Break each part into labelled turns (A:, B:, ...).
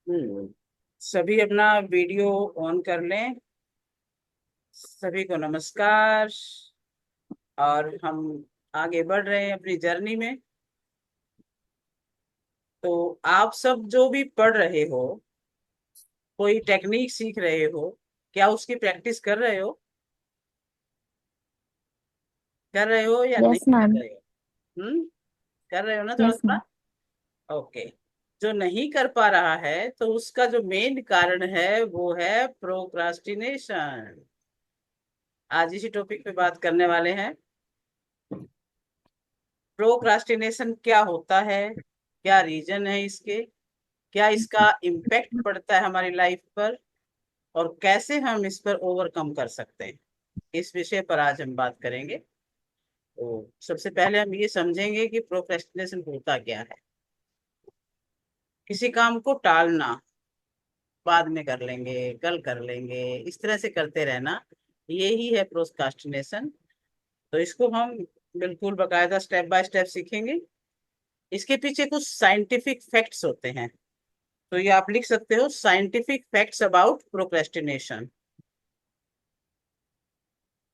A: हम्म, सभी अपना video on कर लें। सभी को नमस्कार। और हम आगे बढ़ रहे हैं अपनी जर्नी में। तो आप सब जो भी पढ़ रहे हो, कोई टेक्निक सीख रहे हो, क्या उसकी प्रैक्टिस कर रहे हो? कर रहे हो या नहीं
B: यस
A: कर
B: मैम।
A: रहे हो? कर रहे हो ना थोड़ा
B: यस
A: थोड़ा?
B: मैम।
A: ओके। जो नहीं कर पा रहा है तो उसका जो मेन कारण है वो है प्रोक्रास्टिनेशन। आज इसी टॉपिक पे बात करने वाले हैं। प्रोक्रास्टिनेशन क्या होता है, क्या रीजन है इसके, क्या इसका इम्पैक्ट पड़ता है हमारी लाइफ पर, और कैसे हम इस पर ओवरकम कर सकते हैं, इस विषय पर आज हम बात करेंगे। तो सबसे पहले हम ये समझेंगे कि प्रोक्रेस्टिनेशन होता क्या है। किसी काम को टालना, बाद में कर लेंगे, कल कर लेंगे, इस तरह से करते रहना, यही है प्रोक्रास्टिनेशन। तो इसको हम बिल्कुल बकायदा स्टेप बाय स्टेप सीखेंगे। इसके पीछे कुछ साइंटिफिक फैक्ट्स होते हैं। तो ये आप लिख सकते हो, scientific facts about procrastination.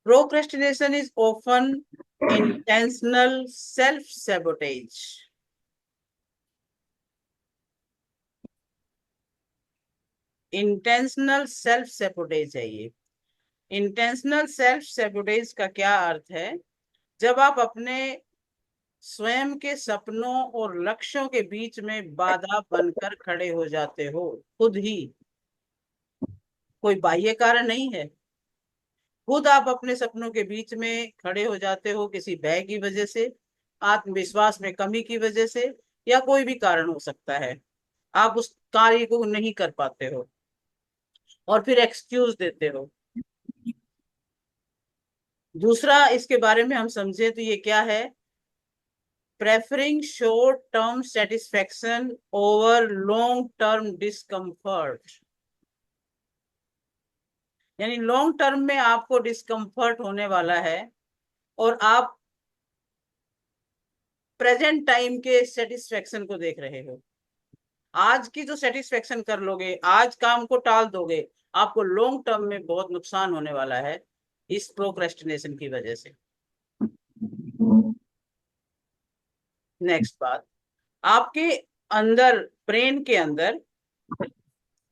A: Procrastination is often intentional self sabotage. Intentional self sabotage है ये। इंटेंशनल सेल्फ सैबोटेज का क्या अर्थ है? जब आप अपने स्वयं के सपनों और लक्ष्यों के बीच में बाधा बनकर खड़े हो जाते हो, खुद ही, कोई बाह्य कारण नहीं है। खुद आप अपने सपनों के बीच में खड़े हो जाते हो, किसी भय की वजह से, आत्मविश्वास में कमी की वजह से, या कोई भी कारण हो सकता है। आप उस कार्य को नहीं कर पाते हो और फिर एक्सक्यूज देते हो। दूसरा इसके बारे में हम समझे तो ये क्या है? Preferring short term satisfaction over long term discomfort. यानी लॉन्ग टर्म में आपको डिस्कम्फर्ट होने वाला है, और आप प्रेजेंट टाइम के सेटिस्फेक्शन को देख रहे हो। आज की जो सेटिस्फेक्शन कर लोगे, आज काम को टाल दोगे, आपको लॉन्ग टर्म में बहुत नुकसान होने वाला है इस प्रोक्रेस्टिनेशन की वजह से। नेक्स्ट बात, आपके अंदर, ब्रेन के अंदर,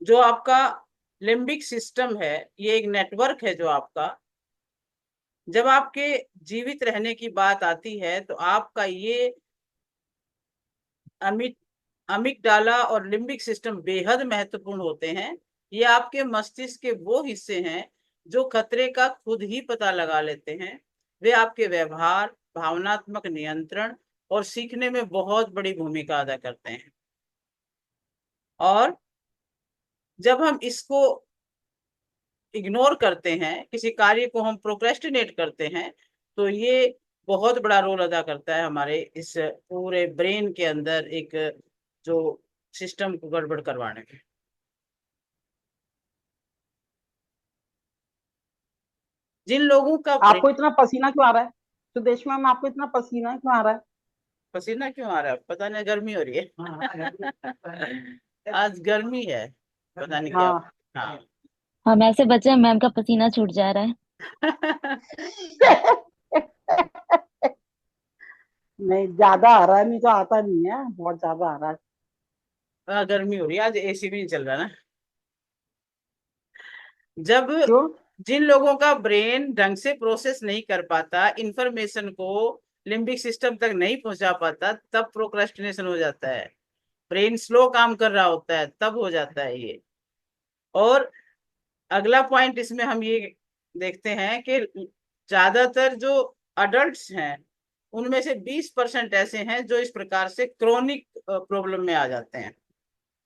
A: जो आपका लिम्बिक सिस्टम है, ये एक नेटवर्क है जो आपका, जब आपके जीवित रहने की बात आती है तो आपका ये अमिट अमिगडाला और लिम्बिक सिस्टम बेहद महत्वपूर्ण होते हैं। ये आपके मस्तिष्क के वो हिस्से हैं जो खतरे का खुद ही पता लगा लेते हैं। वे आपके व्यवहार, भावनात्मक नियंत्रण और सीखने में बहुत बड़ी भूमिका अदा करते हैं। और जब हम इसको इग्नोर करते हैं, किसी कार्य को हम प्रोक्रेस्टिनेट करते हैं, तो ये बहुत बड़ा रोल अदा करता है हमारे इस पूरे ब्रेन के अंदर एक जो सिस्टम को गड़बड़ करवाने में। जिन लोगों का
C: आपको
A: ब्रेन।
C: इतना पसीना क्यों आ रहा है? सुदेश मैम, आपको इतना पसीना क्यों आ रहा है?
A: पसीना क्यों आ रहा है? पता नहीं, गर्मी हो रही है। आज गर्मी है, पता नहीं क्या।
C: हाँ।
A: हाँ।
B: हम ऐसे बचे हैं, मैम का पसीना छूट जा रहा है।
C: नहीं, ज्यादा आ रहा है, नहीं तो आता नहीं है, बहुत ज्यादा आ रहा है।
A: हाँ, गर्मी हो रही है, आज एसी भी नहीं चल रहा ना। जब
C: क्यों?
A: जिन लोगों का ब्रेन ढंग से प्रोसेस नहीं कर पाता इंफॉर्मेशन को, लिम्बिक सिस्टम तक नहीं पहुंचा पाता, तब प्रोक्रेस्टिनेशन हो जाता है। ब्रेन स्लो काम कर रहा होता है तब हो जाता है ये। और अगला पॉइंट इसमें हम ये देखते हैं कि ज्यादातर जो अडल्ट्स हैं, उनमें से 20% ऐसे हैं जो इस प्रकार से क्रोनिक प्रॉब्लम में आ जाते हैं।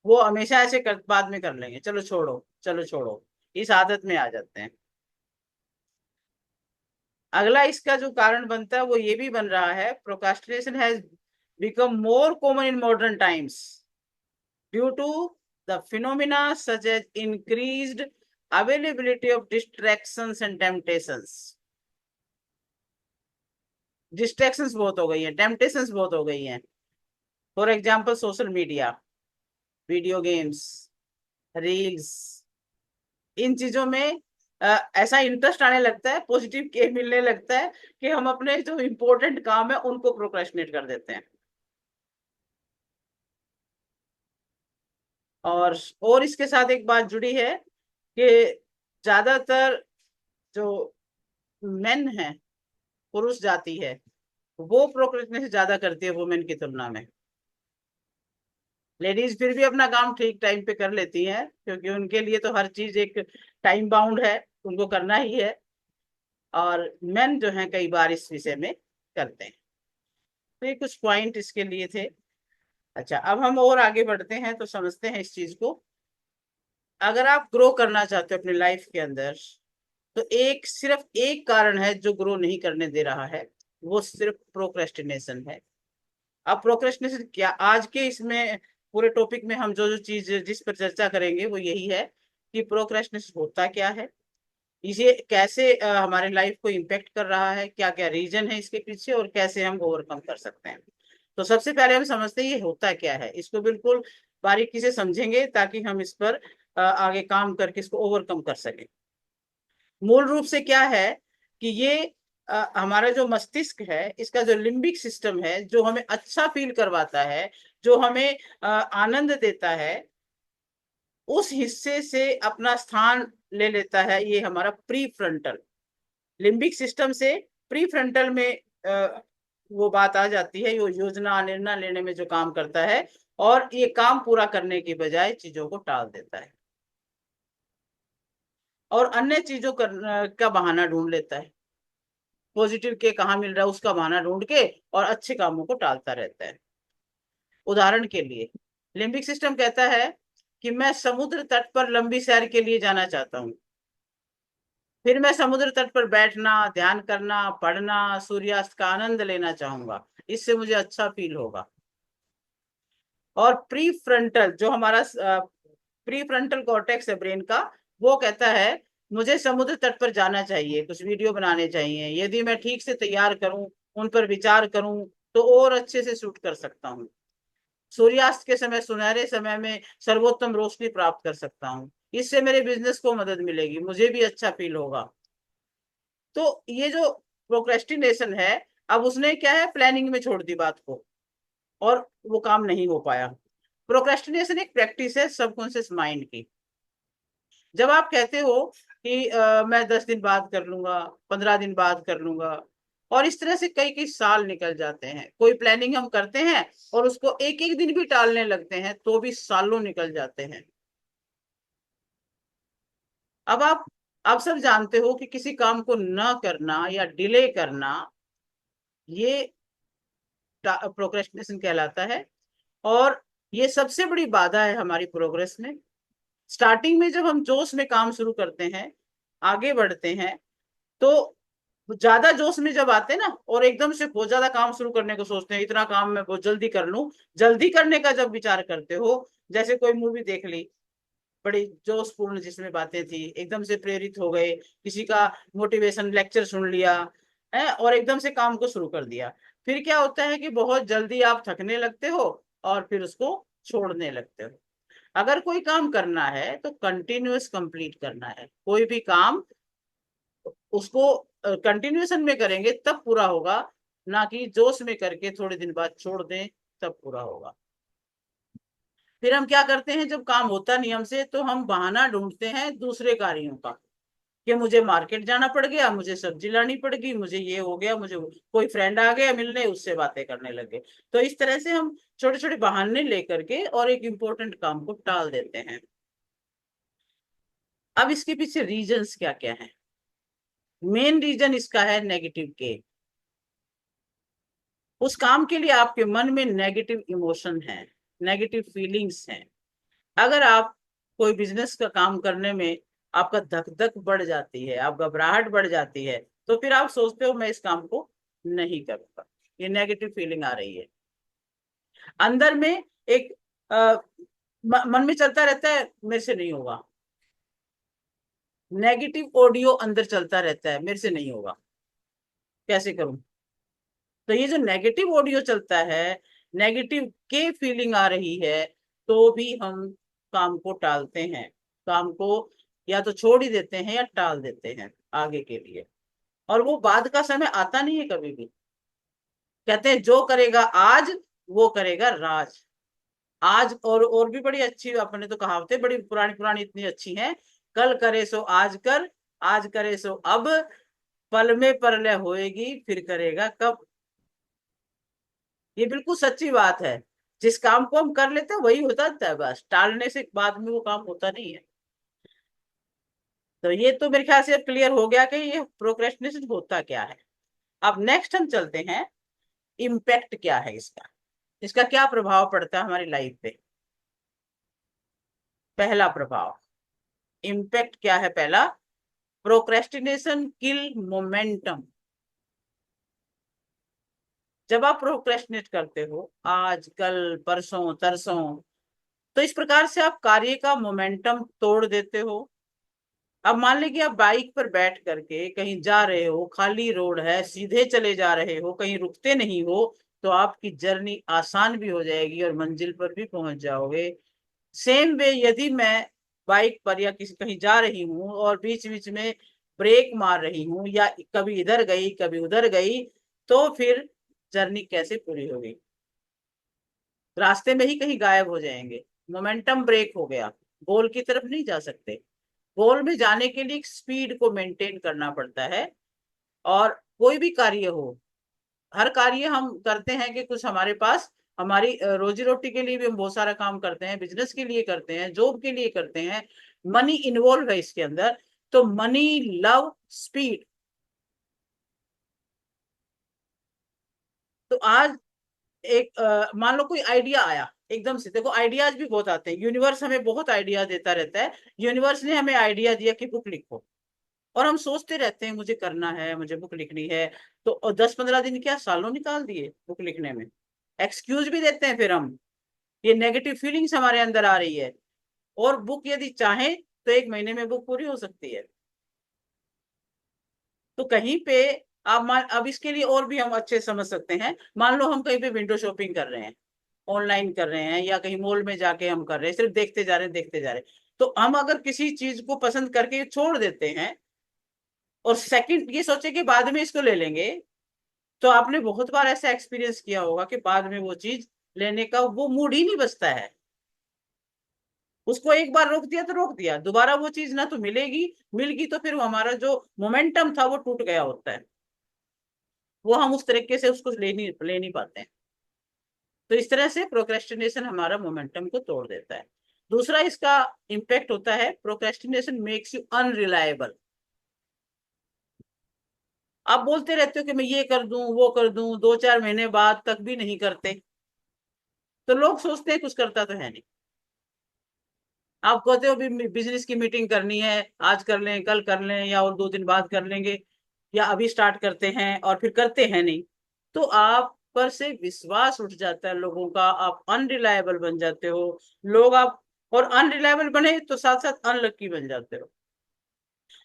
A: वो हमेशा ऐसे बाद में कर लेंगे, चलो छोड़ो, चलो छोड़ो, इस आदत में आ जाते हैं। अगला इसका जो कारण बनता है वो ये भी बन रहा है, procrastination has become more common in modern times due to the phenomena such as increased availability of distractions and temptations। Distractions बहुत हो गई हैं, टेम्पटेशंस बहुत हो गई हैं। For example social media, video games, reels, इन चीजों में ऐसा इंटरेस्ट आने लगता है, पॉजिटिव के मिलने लगता है कि हम अपने जो इम्पोर्टेंट काम है उनको प्रोक्रेस्टिनेट कर देते हैं। और और इसके साथ एक बात जुड़ी है कि ज्यादातर जो मेन है, पुरुष जाति है, वो प्रोक्रेस्टिनेशन ज्यादा करती है वुमेन की तुलना में। लेडीज फिर भी अपना काम ठीक टाइम पे कर लेती हैं, क्योंकि उनके लिए तो हर चीज एक टाइम बाउंड है, उनको करना ही है। और मेन जो है कई बार इस विषय में करते हैं। तो ये कुछ पॉइंट इसके लिए थे। अच्छा, अब हम और आगे बढ़ते हैं तो समझते हैं इस चीज को। अगर आप ग्रो करना चाहते हो अपनी लाइफ के अंदर, तो सिर्फ एक कारण है जो ग्रो नहीं करने दे रहा है, वो सिर्फ प्रोक्रेस्टिनेशन है। अब प्रोक्रेस्टिनेशन क्या, आज के इसमें पूरे टॉपिक में हम जो जो चीज जिस पर चर्चा करेंगे वो यही है कि प्रोक्रेस्टिनेशन होता क्या है, इसे कैसे हमारे लाइफ को इम्पेक्ट कर रहा है, क्या क्या रीजन है इसके पीछे, और कैसे हम ओवरकम कर सकते हैं। तो सबसे पहले हम समझते हैं ये होता क्या है, इसको बिल्कुल बारीकी से समझेंगे ताकि हम इस पर आगे काम करके इसको ओवरकम कर सकें। मूल रूप से क्या है कि ये हमारा जो मस्तिष्क है, इसका जो लिम्बिक सिस्टम है, जो हमें अच्छा फील करवाता है, जो हमें आनंद देता है, उस हिस्से से अपना स्थान ले लेता है ये हमारा प्री फ्रंटल। लिम्बिक सिस्टम से प्री फ्रंटल में वो बात आ जाती है, वो योजना निर्णय लेने में जो काम करता है, और ये काम पूरा करने की बजाय चीजों को टाल देता है और अन्य चीजों का बहाना ढूंढ लेता है। पॉजिटिव के कहाँ मिल रहा है उसका बहाना ढूंढ के और अच्छे कामों को टालता रहता है। उदाहरण के लिए, लिम्बिक सिस्टम कहता है कि मैं समुद्र तट पर लंबी सैर के लिए जाना चाहता हूँ। फिर मैं समुद्र तट पर बैठना, ध्यान करना, पढ़ना, सूर्यास्त का आनंद लेना चाहूंगा, इससे मुझे अच्छा फील होगा। और प्री फ्रंटल जो हमारा प्री फ्रंटल कॉर्टेक्स है ब्रेन का, वो कहता है मुझे समुद्र तट पर जाना चाहिए, कुछ वीडियो बनाने चाहिए, यदि मैं ठीक से तैयार करूं, उन पर विचार करूं, तो और अच्छे से शूट कर सकता हूँ। सूर्यास्त के समय, सुनहरे समय में सर्वोत्तम रोशनी प्राप्त कर सकता हूँ, इससे मेरे बिजनेस को मदद मिलेगी, मुझे भी अच्छा फील होगा। तो ये जो प्रोक्रेस्टिनेशन है, अब उसने क्या है, प्लानिंग में छोड़ दी बात को, और वो काम नहीं हो पाया। प्रोक्रेस्टिनेशन एक प्रैक्टिस है सबकॉन्शियस माइंड की। जब आप कहते हो कि मैं 10 दिन बाद कर लूंगा, 15 दिन बाद कर लूंगा, और इस तरह से कई कई साल निकल जाते हैं, कोई प्लानिंग हम करते हैं और उसको एक एक दिन भी टालने लगते हैं तो भी सालों निकल जाते हैं। अब आप सब जानते हो कि किसी काम को न करना या डिले करना, ये प्रोक्रेस्टिनेशन कहलाता है। और ये सबसे बड़ी बाधा है हमारी प्रोग्रेस में। स्टार्टिंग में जब हम जोश में काम शुरू करते हैं, आगे बढ़ते हैं, तो ज्यादा जोश में जब आते हैं ना, और एकदम से बहुत ज्यादा काम शुरू करने को सोचते हैं, इतना काम मैं बहुत जल्दी कर लूं, जल्दी करने का जब विचार करते हो, जैसे कोई मूवी देख ली बड़ी जोशपूर्ण जिसमें बातें थी, एकदम से प्रेरित हो गए, किसी का मोटिवेशन लेक्चर सुन लिया है और एकदम से काम को शुरू कर दिया। फिर क्या होता है कि बहुत जल्दी आप थकने लगते हो और फिर उसको छोड़ने लगते हो। अगर कोई काम करना है तो कंटिन्यूअस कंप्लीट करना है, कोई भी काम उसको कंटिन्यूएशन में करेंगे तब पूरा होगा, ना कि जोश में करके थोड़े दिन बाद छोड़ दें तब पूरा होगा। फिर हम क्या करते हैं, जब काम होता नहीं हमसे, तो हम बहाना ढूंढते हैं दूसरे कार्यों का, कि मुझे मार्केट जाना पड़ गया, मुझे सब्जी लानी पड़ गई, मुझे ये हो गया, मुझे कोई फ्रेंड आ गया मिलने, उससे बातें करने लगे। तो इस तरह से हम छोटे छोटे बहाने लेकर के और एक इम्पोर्टेंट काम को टाल देते हैं। अब इसके पीछे रीजंस क्या क्या है। मेन रीजन इसका है नेगेटिव के। उस काम के लिए आपके मन में नेगेटिव इमोशन है, नेगेटिव फीलिंग्स हैं। अगर आप कोई बिजनेस का काम करने में आपका धक धक बढ़ जाती है, आप घबराहट बढ़ जाती है, तो फिर आप सोचते हो मैं इस काम को नहीं करूंगा, ये नेगेटिव फीलिंग आ रही है अंदर में। एक मन में चलता रहता है मेरे से नहीं होगा, नेगेटिव ऑडियो अंदर चलता रहता है मेरे से नहीं होगा, कैसे करूं। तो ये जो नेगेटिव ऑडियो चलता है, नेगेटिव के फीलिंग आ रही है, तो भी हम काम को टालते हैं, काम को या तो छोड़ ही देते हैं या टाल देते हैं आगे के लिए, और वो बाद का समय आता नहीं है कभी भी। कहते हैं जो करेगा आज वो करेगा राज। आज और भी बड़ी अच्छी, अपने तो कहावतें बड़ी पुरानी पुरानी इतनी अच्छी हैं। कल करे सो आज कर, आज करे सो अब, पल में परलय होएगी फिर करेगा कब। ये बिल्कुल सच्ची बात है। जिस काम को हम कर लेते हैं वही हो जाता है, बस टालने से बाद में वो काम होता नहीं है। तो ये तो मेरे ख्याल से क्लियर हो गया कि ये प्रोक्रेस्टिनेशन होता क्या है। अब नेक्स्ट हम चलते हैं, इम्पैक्ट क्या है इसका, इसका क्या प्रभाव पड़ता है हमारी लाइफ पे। पहला प्रभाव, इम्पैक्ट क्या है पहला, प्रोक्रेस्टिनेशन किल मोमेंटम। जब आप प्रोक्रेस्टिनेट करते हो आज कल परसों तरसों, तो इस प्रकार से आप कार्य का मोमेंटम तोड़ देते हो। अब मान लीजिए आप बाइक पर बैठ करके कहीं जा रहे हो, खाली रोड है, सीधे चले जा रहे हो, कहीं रुकते नहीं हो, तो आपकी जर्नी आसान भी हो जाएगी और मंजिल पर भी पहुंच जाओगे। सेम वे यदि मैं बाइक पर या किसी कहीं जा रही हूँ और बीच बीच में ब्रेक मार रही हूँ या कभी इधर गई कभी उधर गई, तो फिर जर्नी कैसे पूरी होगी, रास्ते में ही कहीं गायब हो जाएंगे, मोमेंटम ब्रेक हो गया, गोल की तरफ नहीं जा सकते। गोल में जाने के लिए स्पीड को मेंटेन करना पड़ता है। और कोई भी कार्य हो, हर कार्य हम करते हैं कि कुछ हमारे पास, हमारी रोजी रोटी के लिए भी हम बहुत सारा काम करते हैं, बिजनेस के लिए करते हैं, जॉब के लिए करते हैं, मनी इन्वॉल्व है इसके अंदर। तो मनी, लव, स्पीड। तो आज एक मान लो कोई आइडिया आया एकदम से, देखो आइडियाज भी बहुत आते हैं, यूनिवर्स हमें बहुत आइडिया देता रहता है। यूनिवर्स ने हमें आइडिया दिया कि बुक लिखो, और हम सोचते रहते हैं मुझे करना है, मुझे बुक लिखनी है। तो 10-15 दिन क्या सालों निकाल दिए बुक लिखने में। एक्सक्यूज भी देते हैं फिर हम, ये नेगेटिव फीलिंग्स हमारे अंदर आ रही है। और बुक यदि चाहे तो 1 महीने में बुक पूरी हो सकती है। तो कहीं पे आप मान, अब इसके लिए और भी हम अच्छे समझ सकते हैं। मान लो हम कहीं पे विंडो शॉपिंग कर रहे हैं, ऑनलाइन कर रहे हैं, या कहीं मॉल में जाके हम कर रहे हैं, सिर्फ देखते जा रहे हैं देखते जा रहे हैं। तो हम अगर किसी चीज को पसंद करके छोड़ देते हैं और सेकंड ये सोचे कि बाद में इसको ले लेंगे, तो आपने बहुत बार ऐसा एक्सपीरियंस किया होगा कि बाद में वो चीज लेने का वो मूड ही नहीं बचता है। उसको एक बार रोक दिया तो रोक दिया, दोबारा वो चीज ना तो मिलेगी, मिल गई तो फिर वो हमारा जो मोमेंटम था वो टूट गया होता है, वो हम उस तरीके से उसको ले नहीं पाते हैं। तो इस तरह से प्रोक्रेस्टिनेशन हमारा मोमेंटम को तोड़ देता है। दूसरा इसका इम्पैक्ट होता है, प्रोक्रेस्टिनेशन मेक्स यू अनरिलायबल। आप बोलते रहते हो कि मैं ये कर दूं वो कर दूं, 2-4 महीने बाद तक भी नहीं करते, तो लोग सोचते हैं कुछ करता तो है नहीं। आप कहते हो भी बिजनेस की मीटिंग करनी है, आज कर लें कल कर लें या और 2 दिन बाद कर लेंगे, या अभी स्टार्ट करते हैं, और फिर करते हैं नहीं। तो आप पर से विश्वास उठ जाता है लोगों का, आप अनरिलायबल बन जाते हो। लोग आप, और अनरिलायबल बने तो साथ साथ अनलक्की बन जाते हो।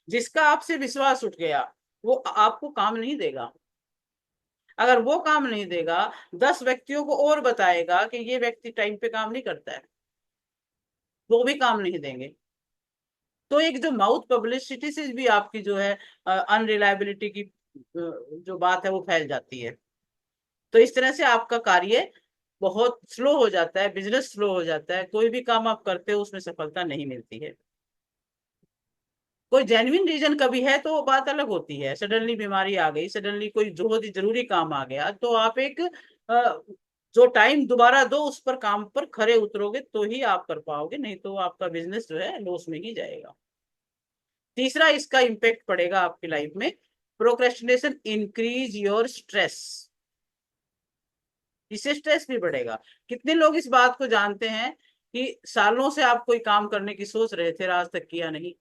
A: जिसका आपसे विश्वास उठ गया वो आपको काम नहीं देगा। अगर वो काम नहीं देगा, 10 व्यक्तियों को और बताएगा कि ये व्यक्ति टाइम पे काम नहीं करता है, वो भी काम नहीं देंगे। तो एक जो माउथ पब्लिसिटी से भी आपकी जो है अनरिलायबिलिटी की जो बात है वो फैल जाती है। तो इस तरह से आपका कार्य बहुत स्लो हो जाता है, बिजनेस स्लो हो जाता है, कोई भी काम आप करते हो उसमें सफलता नहीं मिलती है। कोई जेन्युइन रीजन कभी है तो बात अलग होती है, सडनली बीमारी आ गई, सडनली कोई बहुत ही जरूरी काम आ गया, तो आप एक जो टाइम दोबारा दो उस पर काम पर खरे उतरोगे तो ही आप कर पाओगे, नहीं तो आपका बिजनेस जो है लॉस में ही जाएगा। तीसरा इसका इम्पेक्ट पड़ेगा आपकी लाइफ में, प्रोक्रेस्टिनेशन इंक्रीज योर स्ट्रेस। इससे स्ट्रेस भी बढ़ेगा। कितने लोग इस बात को जानते हैं कि सालों से आप कोई काम करने की सोच रहे थे, आज तक किया नहीं,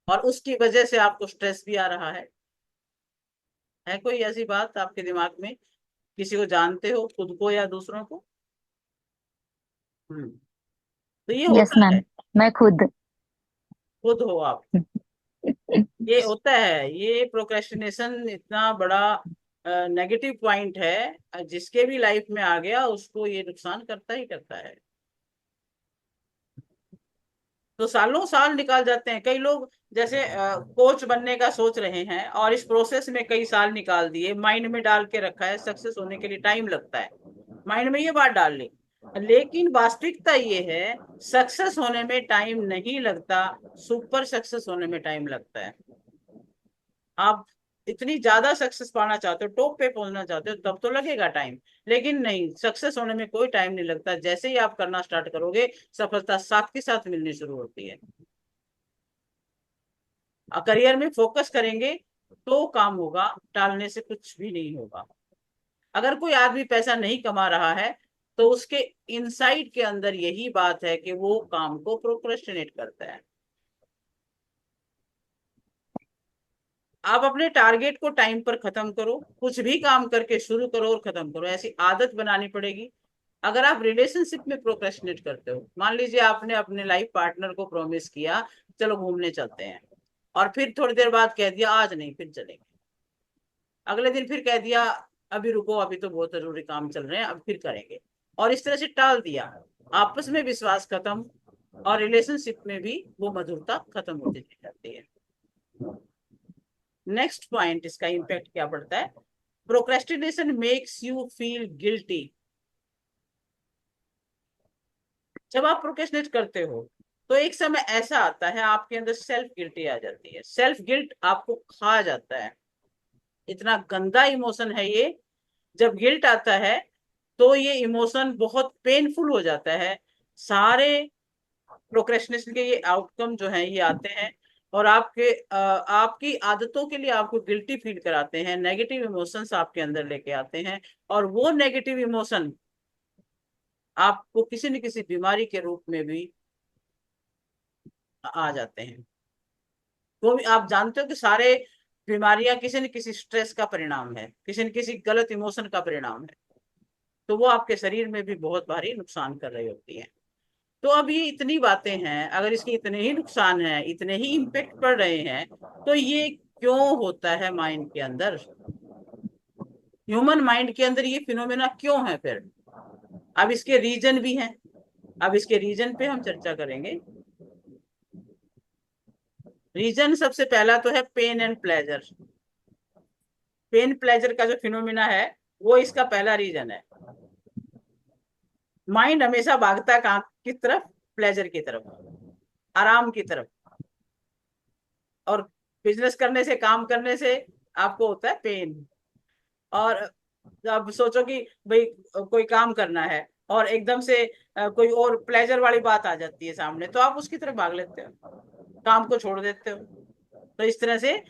A: और उसकी वजह से आपको स्ट्रेस भी आ रहा है कोई ऐसी बात आपके दिमाग में, किसी को जानते हो, खुद को या दूसरों को? हम्म। तो ये
B: यस
A: होता
B: मैम,
A: है,
B: मैं खुद।
A: खुद हो आप। ये होता है, ये प्रोक्रेस्टिनेशन इतना बड़ा नेगेटिव पॉइंट है, जिसके भी लाइफ में आ गया उसको ये नुकसान करता ही करता है। तो सालों साल निकाल जाते हैं। कई लोग जैसे कोच बनने का सोच रहे हैं और इस प्रोसेस में कई साल निकाल दिए, माइंड में डाल के रखा है सक्सेस होने के लिए टाइम लगता है, माइंड में ये बात डाल ली। लेकिन वास्तविकता ये है, सक्सेस होने में टाइम नहीं लगता, सुपर सक्सेस होने में टाइम लगता है। आप इतनी ज्यादा सक्सेस पाना चाहते हो, टॉप पे पहुंचना चाहते हो, तब तो लगेगा टाइम। लेकिन नहीं, सक्सेस होने में कोई टाइम नहीं लगता। जैसे ही आप करना स्टार्ट करोगे, सफलता साथ के साथ मिलनी शुरू होती है। करियर में फोकस करेंगे तो काम होगा, टालने से कुछ भी नहीं होगा। अगर कोई आदमी पैसा नहीं कमा रहा है, तो उसके इनसाइड के अंदर यही बात है कि वो काम को प्रोक्रेस्टिनेट करता है। आप अपने टारगेट को टाइम पर खत्म करो, कुछ भी काम करके शुरू करो और खत्म करो, ऐसी आदत बनानी पड़ेगी। अगर आप रिलेशनशिप में प्रोक्रेस्टिनेट करते हो, मान लीजिए आपने अपने लाइफ पार्टनर को प्रॉमिस किया चलो घूमने चलते हैं, और फिर थोड़ी देर बाद कह दिया आज नहीं फिर चलेंगे, अगले दिन फिर कह दिया अभी रुको अभी तो बहुत जरूरी काम चल रहे हैं अब फिर करेंगे, और इस तरह से टाल दिया, आपस में विश्वास खत्म और रिलेशनशिप में भी वो मधुरता खत्म होती चली जाती है। नेक्स्ट पॉइंट, इसका इम्पैक्ट क्या पड़ता है? Procrastination makes you feel guilty. जब आप प्रोक्रेस्टिनेट करते हो तो एक समय ऐसा आता है आपके अंदर सेल्फ गिल्टी आ जाती है, सेल्फ गिल्ट आपको खा जाता है। इतना गंदा इमोशन है ये। जब गिल्ट आता है तो ये इमोशन बहुत पेनफुल हो जाता है। सारे प्रोक्रेस्टिनेशन के ये आउटकम जो है ये आते हैं, और आपकी आदतों के लिए आपको गिल्टी फील कराते हैं, नेगेटिव इमोशंस आपके अंदर लेके आते हैं, और वो नेगेटिव इमोशन आपको किसी न किसी बीमारी के रूप में भी आ जाते हैं। तो भी आप जानते हो कि सारे बीमारियां किसी न किसी स्ट्रेस का परिणाम है, किसी न किसी गलत इमोशन का परिणाम है। तो वो आपके शरीर में भी बहुत भारी नुकसान कर रही होती है। तो अब ये इतनी बातें हैं, अगर इसके इतने ही नुकसान हैं, इतने ही इम्पेक्ट पड़ रहे हैं, तो ये क्यों होता है माइंड के अंदर? ह्यूमन माइंड के अंदर ये फिनोमेना क्यों है फिर? अब इसके रीजन भी हैं, अब इसके रीजन पे हम चर्चा करेंगे। रीजन सबसे पहला तो है pain and pleasure. Pain pleasure का जो फिनोमेना है वो इसका पहला रीजन है। माइंड हमेशा भागता है कहाँ की तरफ? प्लेजर की तरफ, आराम की तरफ। और बिजनेस करने से, काम करने से आपको होता है पेन। और अब सोचो कि भाई कोई काम करना है और एकदम से कोई और प्लेजर वाली बात आ जाती है सामने, तो आप उसकी तरफ भाग लेते हो, काम को छोड़ देते हो। तो इस तरह से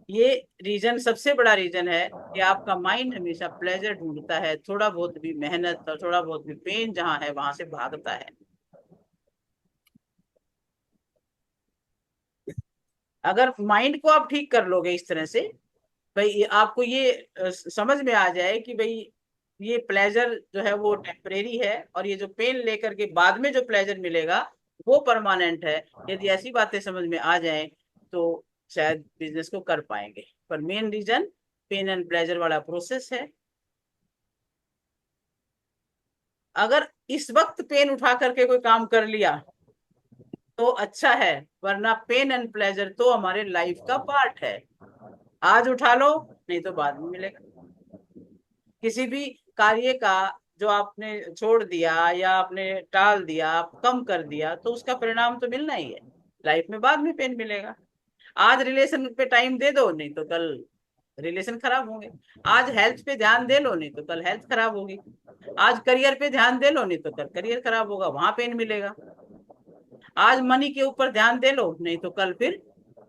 A: ये रीजन सबसे बड़ा रीजन है कि आपका माइंड हमेशा प्लेजर ढूंढता है, थोड़ा बहुत भी मेहनत और थोड़ा बहुत भी पेन जहां है वहां से भागता है। अगर माइंड को आप ठीक कर लोगे इस तरह से, भाई आपको ये समझ में आ जाए कि भाई ये प्लेजर जो है वो टेम्परेरी है, और ये जो पेन लेकर के बाद में जो प्लेजर मिलेगा वो परमानेंट है। यदि ऐसी बातें समझ में आ जाए तो शायद बिजनेस को कर पाएंगे। पर main reason pain and pleasure वाला प्रोसेस है। अगर इस वक्त पेन उठा करके कोई काम कर लिया तो अच्छा है, वरना पेन एंड प्लेजर तो हमारे लाइफ का पार्ट है। आज उठा लो, नहीं तो बाद में मिलेगा। किसी भी कार्य का जो आपने छोड़ दिया या आपने टाल दिया, कम कर दिया, तो उसका परिणाम तो मिलना ही है। लाइफ में बाद में पेन मिलेगा। आज रिलेशन पे टाइम दे दो, नहीं तो कल रिलेशन खराब होंगे। आज हेल्थ पे ध्यान दे लो, नहीं तो कल हेल्थ खराब होगी। आज करियर पे ध्यान दे लो, नहीं तो कल करियर खराब होगा, वहां पेन मिलेगा। आज मनी के ऊपर ध्यान दे लो, नहीं तो कल फिर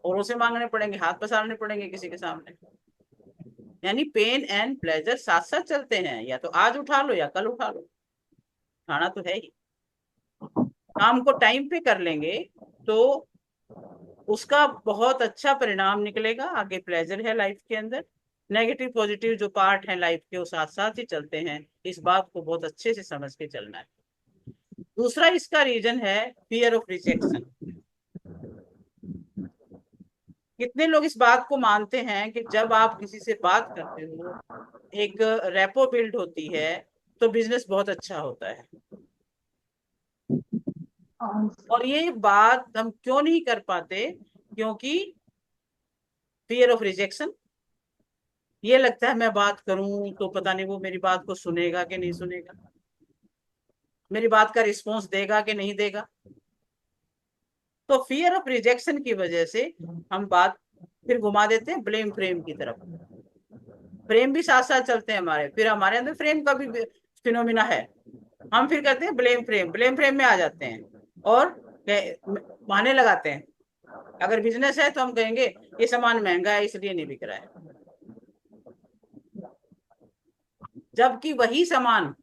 A: औरों से मांगने पड़ेंगे, हाथ पसारने पड़ेंगे किसी के सामने। यानी पेन एंड प्लेजर साथ साथ चलते हैं, या तो आज उठा लो या कल उठा लो, खाना तो है ही। काम को टाइम पे कर लेंगे तो उसका बहुत अच्छा परिणाम निकलेगा। आगे प्लेजर है लाइफ के अंदर, नेगेटिव पॉजिटिव जो पार्ट है लाइफ के वो साथ साथ ही चलते हैं। इस बात को बहुत अच्छे से समझ के चलना है। दूसरा इसका रीजन है फियर ऑफ रिजेक्शन। कितने लोग इस बात को मानते हैं कि जब आप किसी से बात करते हो, एक रेपो बिल्ड होती है, तो बिजनेस बहुत अच्छा होता है। और ये बात हम क्यों नहीं कर पाते? क्योंकि फियर ऑफ रिजेक्शन। ये लगता है मैं बात करूं तो पता नहीं वो मेरी बात को सुनेगा कि नहीं सुनेगा, मेरी बात का रिस्पॉन्स देगा कि नहीं देगा। तो फियर ऑफ रिजेक्शन की वजह से हम बात फिर घुमा देते हैं ब्लेम फ्रेम की तरफ। फ्रेम भी साथ साथ चलते हैं हमारे, फिर हमारे अंदर फ्रेम का भी फिनोमिना है। हम फिर कहते हैं ब्लेम फ्रेम, ब्लेम फ्रेम में आ जाते हैं और बहाने लगाते हैं। अगर बिजनेस है तो हम कहेंगे ये सामान महंगा है इसलिए नहीं बिक रहा है, जबकि वही सामान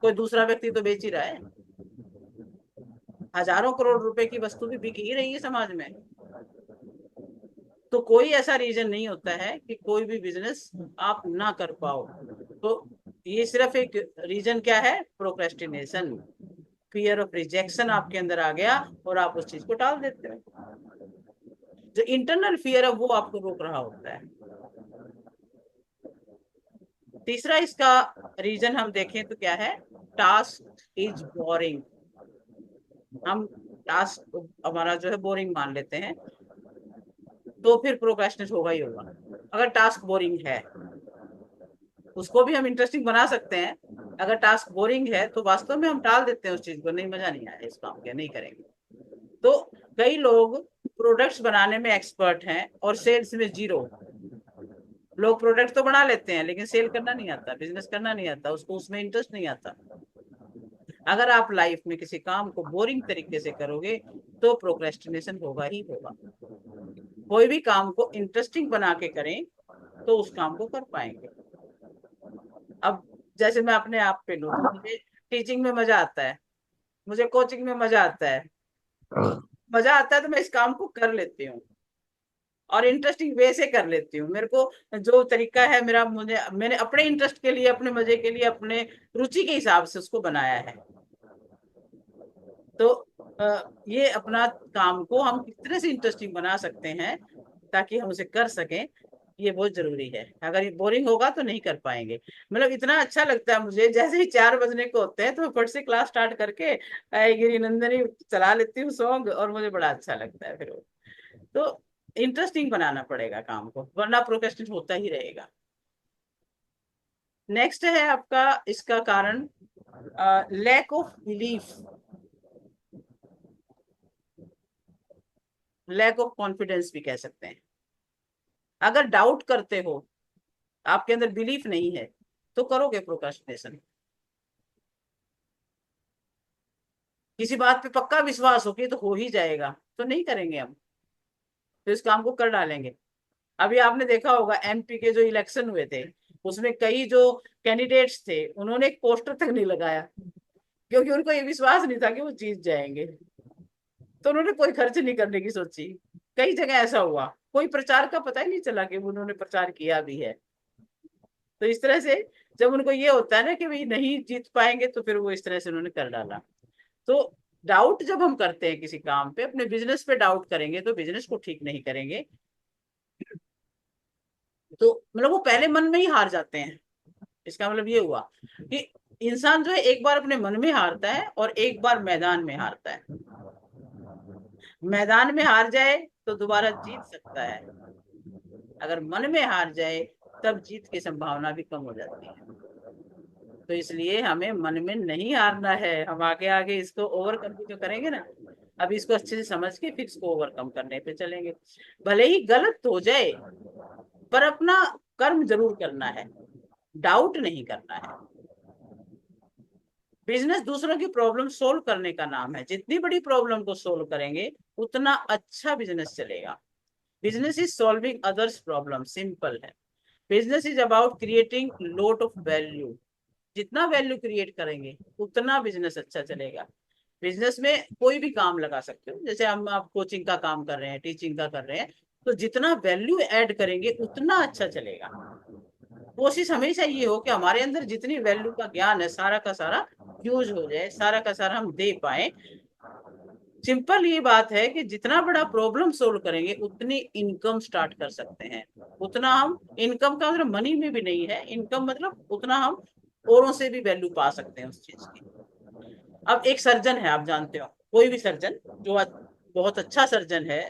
A: कोई दूसरा व्यक्ति तो बेच ही रहा है। हजारों करोड़ रुपए की वस्तु भी बिक ही रही है समाज में। तो कोई ऐसा रीजन नहीं होता है कि कोई भी बिजनेस आप ना कर पाओ। तो ये सिर्फ एक रीजन क्या है? प्रोक्रेस्टिनेशन, फियर ऑफ रिजेक्शन आपके अंदर आ गया और आप उस चीज को टाल देते हो। जो इंटरनल फियर है वो आपको रोक रहा होता है। तीसरा इसका रीजन हम देखें तो क्या है? Task is boring. हम टास्क हमारा जो है बोरिंग मान लेते हैं, तो फिर प्रोक्रेस्टिनेट होगा ही होगा। अगर टास्क बोरिंग है, उसको भी हम इंटरेस्टिंग बना सकते हैं। अगर टास्क बोरिंग है तो वास्तव में हम टाल देते हैं उस चीज को, नहीं मजा नहीं आया इस काम के, नहीं करेंगे। तो कई लोग प्रोडक्ट्स बनाने में एक्सपर्ट हैं और सेल्स में जीरो। लोग प्रोडक्ट तो बना लेते हैं लेकिन सेल करना नहीं आता, बिजनेस करना नहीं आता, उसको उसमें इंटरेस्ट नहीं आता। अगर आप लाइफ में किसी काम को बोरिंग तरीके से करोगे तो प्रोक्रेस्टिनेशन होगा ही होगा। कोई भी काम को इंटरेस्टिंग बना के करें तो उस काम को कर पाएंगे। अब जैसे मैं अपने आप पे लूँ तो मुझे टीचिंग में मजा आता है, मुझे कोचिंग में मजा आता है। मजा आता है तो मैं इस काम को कर लेती हूँ और इंटरेस्टिंग वे से कर लेती हूँ। मेरे को जो तरीका है मेरा, मुझे मैंने अपने इंटरेस्ट के लिए, अपने मजे के लिए, अपने रुचि के हिसाब से उसको बनाया है। तो ये अपना काम को हम किस तरह से इंटरेस्टिंग बना सकते हैं ताकि हम उसे कर सकें, ये बहुत जरूरी है। अगर ये बोरिंग होगा तो नहीं कर पाएंगे। मतलब इतना अच्छा लगता है मुझे, जैसे ही 4 बजने को होते हैं तो मैं फट से क्लास स्टार्ट करके गिरी नंदनी चला लेती हूँ सॉन्ग, और मुझे बड़ा अच्छा लगता है फिर वो। तो इंटरेस्टिंग बनाना पड़ेगा काम को, वरना प्रोक्रेस्टिनेट होता ही रहेगा। नेक्स्ट है आपका इसका कारण lack of belief, lack of confidence भी कह सकते हैं। अगर डाउट करते हो, आपके अंदर बिलीफ नहीं है, तो करोगे प्रोक्रास्टिनेशन। किसी बात पे पक्का विश्वास हो कि तो हो ही जाएगा तो नहीं करेंगे हम, तो इस काम को कर डालेंगे। अभी आपने देखा होगा एमपी के जो इलेक्शन हुए थे, उसमें कई जो कैंडिडेट्स थे उन्होंने एक पोस्टर तक नहीं लगाया, क्योंकि उनको ये विश्वास नहीं था कि वो जीत जाएंगे। तो उन्होंने कोई खर्च नहीं करने की सोची। कई जगह ऐसा हुआ, कोई प्रचार का पता ही नहीं चला कि उन्होंने प्रचार किया भी है। तो इस तरह से जब उनको ये होता है ना कि भाई नहीं जीत पाएंगे, तो फिर वो इस तरह से उन्होंने कर डाला। तो डाउट जब हम करते हैं किसी काम पे, अपने बिजनेस पे डाउट करेंगे तो बिजनेस को ठीक नहीं करेंगे। तो मतलब वो पहले मन में ही हार जाते हैं। इसका मतलब ये हुआ कि इंसान जो है एक बार अपने मन में हारता है और एक बार मैदान में हारता है। मैदान में हार जाए तो दोबारा जीत सकता है, अगर मन में हार जाए तब जीत की संभावना भी कम हो जाती है। तो इसलिए हमें मन में नहीं हारना है, हम आगे आगे इसको ओवरकम भी तो करेंगे ना। अभी इसको अच्छे से समझ के फिर इसको ओवरकम करने पे चलेंगे। भले ही गलत हो जाए पर अपना कर्म जरूर करना है, डाउट नहीं करना है। बिजनेस दूसरों की प्रॉब्लम सोल्व करने का नाम है। जितनी बड़ी प्रॉब्लम को सोल्व करेंगे उतना अच्छा बिजनेस चलेगा। Business is solving others problem, simple है। Business is about creating lot of value. जितना वैल्यू क्रिएट करेंगे उतना बिजनेस अच्छा चलेगा। बिजनेस में कोई भी काम लगा सकते हो, जैसे हम आप कोचिंग का काम कर रहे हैं, टीचिंग का कर रहे हैं, तो जितना वैल्यू ऐड करेंगे उतना अच्छा चलेगा। कोशिश हमेशा ये हो कि हमारे अंदर जितनी वैल्यू का ज्ञान है सारा का सारा यूज हो जाए, सारा का सारा हम दे पाए। सिंपल ये बात है कि जितना बड़ा प्रॉब्लम सोल्व करेंगे उतनी इनकम स्टार्ट कर सकते हैं। उतना हम, इनकम का मतलब मनी में भी नहीं है, इनकम मतलब उतना हम औरों से भी वैल्यू पा सकते हैं उस चीज की। अब एक सर्जन है, आप जानते हो, कोई भी सर्जन जो बहुत अच्छा सर्जन है,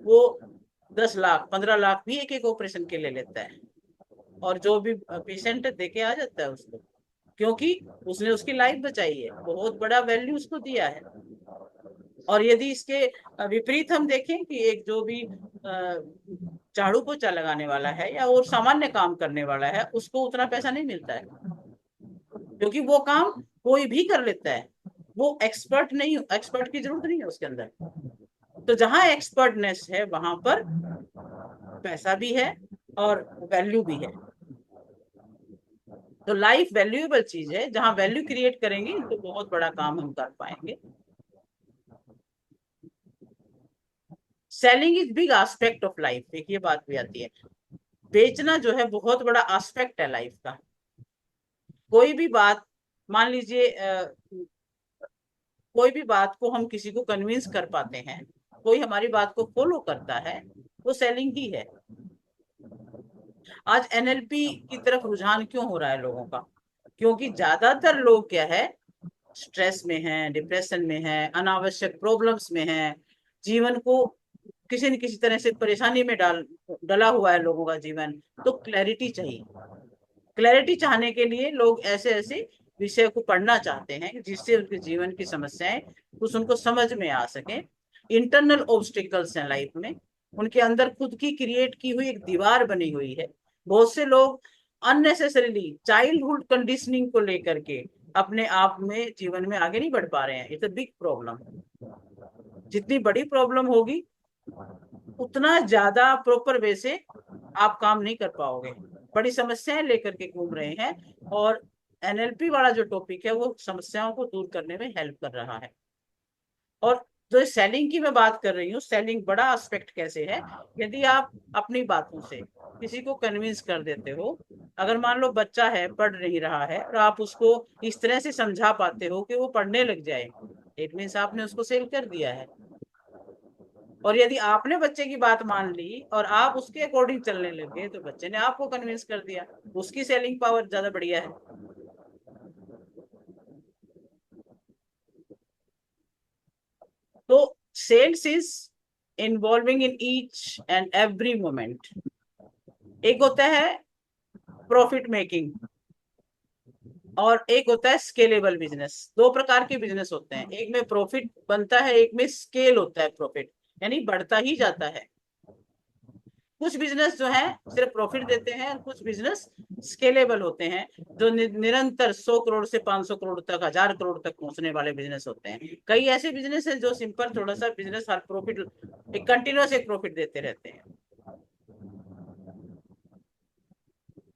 A: वो 10 लाख 15 लाख भी एक एक ऑपरेशन के लिए लेता है, और जो भी पेशेंट देके आ जाता है उसको, क्योंकि उसने उसकी लाइफ बचाई है, बहुत बड़ा वैल्यू उसको दिया है। और यदि इसके विपरीत हम देखें कि एक जो भी झाड़ू पोछा लगाने वाला है या और सामान्य काम करने वाला है, उसको उतना पैसा नहीं मिलता है, क्योंकि वो काम कोई भी कर लेता है, वो एक्सपर्ट नहीं, एक्सपर्ट की जरूरत नहीं है उसके अंदर। तो जहां एक्सपर्टनेस है वहां पर पैसा भी है और वैल्यू भी है। तो लाइफ वैल्यूएबल चीज है, जहां वैल्यू क्रिएट करेंगे तो बहुत बड़ा काम हम कर पाएंगे। Selling is big aspect of life, एक ये बात भी आती है। बेचना जो है बहुत बड़ा एस्पेक्ट है लाइफ का। कोई भी बात, मान लीजिए कोई भी बात को हम किसी को कन्विंस कर पाते हैं, कोई हमारी बात को फॉलो करता है, वो सेलिंग ही है। आज एनएलपी की तरफ रुझान क्यों हो रहा है लोगों का? क्योंकि ज्यादातर लोग क्या है, स्ट्रेस में है, डिप्रेशन में है, अनावश्यक प्रॉब्लम्स में है, जीवन को किसी न किसी तरह से परेशानी में डला हुआ है लोगों का जीवन। तो क्लैरिटी चाहिए। क्लैरिटी चाहने के लिए लोग ऐसे ऐसे विषय को पढ़ना चाहते हैं जिससे उनके जीवन की समस्याएं कुछ उनको समझ में आ सके। इंटरनल ऑब्स्टिकल्स हैं लाइफ में, उनके अंदर खुद की क्रिएट की हुई एक दीवार बनी हुई है। बहुत से लोग अननेसेसरीली चाइल्डहुड कंडीशनिंग को लेकर के अपने आप में जीवन में आगे नहीं बढ़ पा रहे हैं। It's a big problem. जितनी बड़ी प्रॉब्लम होगी उतना ज्यादा प्रॉपर वे से आप काम नहीं कर पाओगे। बड़ी समस्याएं लेकर के घूम रहे हैं, और एनएलपी वाला जो टॉपिक है वो समस्याओं को दूर करने में हेल्प कर रहा है। और जो सेलिंग की मैं बात कर रही हूँ, सेलिंग बड़ा एस्पेक्ट कैसे है, यदि आप अपनी बातों से किसी को कन्विंस कर देते हो। अगर मान लो बच्चा है, पढ़ नहीं रहा है, और आप उसको इस तरह से समझा पाते हो कि वो पढ़ने लग जाए, इट मीन्स आपने उसको सेल कर दिया है। और यदि आपने बच्चे की बात मान ली और आप उसके अकॉर्डिंग चलने लगे, तो बच्चे ने आपको कन्विंस कर दिया, उसकी सेलिंग पावर ज्यादा बढ़िया है। तो sales is involving in each and every moment. एक होता है प्रॉफिट मेकिंग, और एक होता है स्केलेबल बिजनेस। दो प्रकार के बिजनेस होते हैं, एक में प्रॉफिट बनता है, एक में स्केल होता है, प्रॉफिट यानी बढ़ता ही जाता है। कुछ बिजनेस जो है सिर्फ प्रॉफिट देते हैं, और कुछ बिजनेस स्केलेबल होते हैं, जो निरंतर 100 करोड़ से 500 करोड़ तक, 1000 करोड़ तक पहुंचने वाले बिजनेस होते हैं। कई ऐसे बिजनेस है जो सिंपल थोड़ा सा बिजनेस, हर प्रॉफिट एक कंटिन्यूस एक प्रॉफिट देते रहते हैं।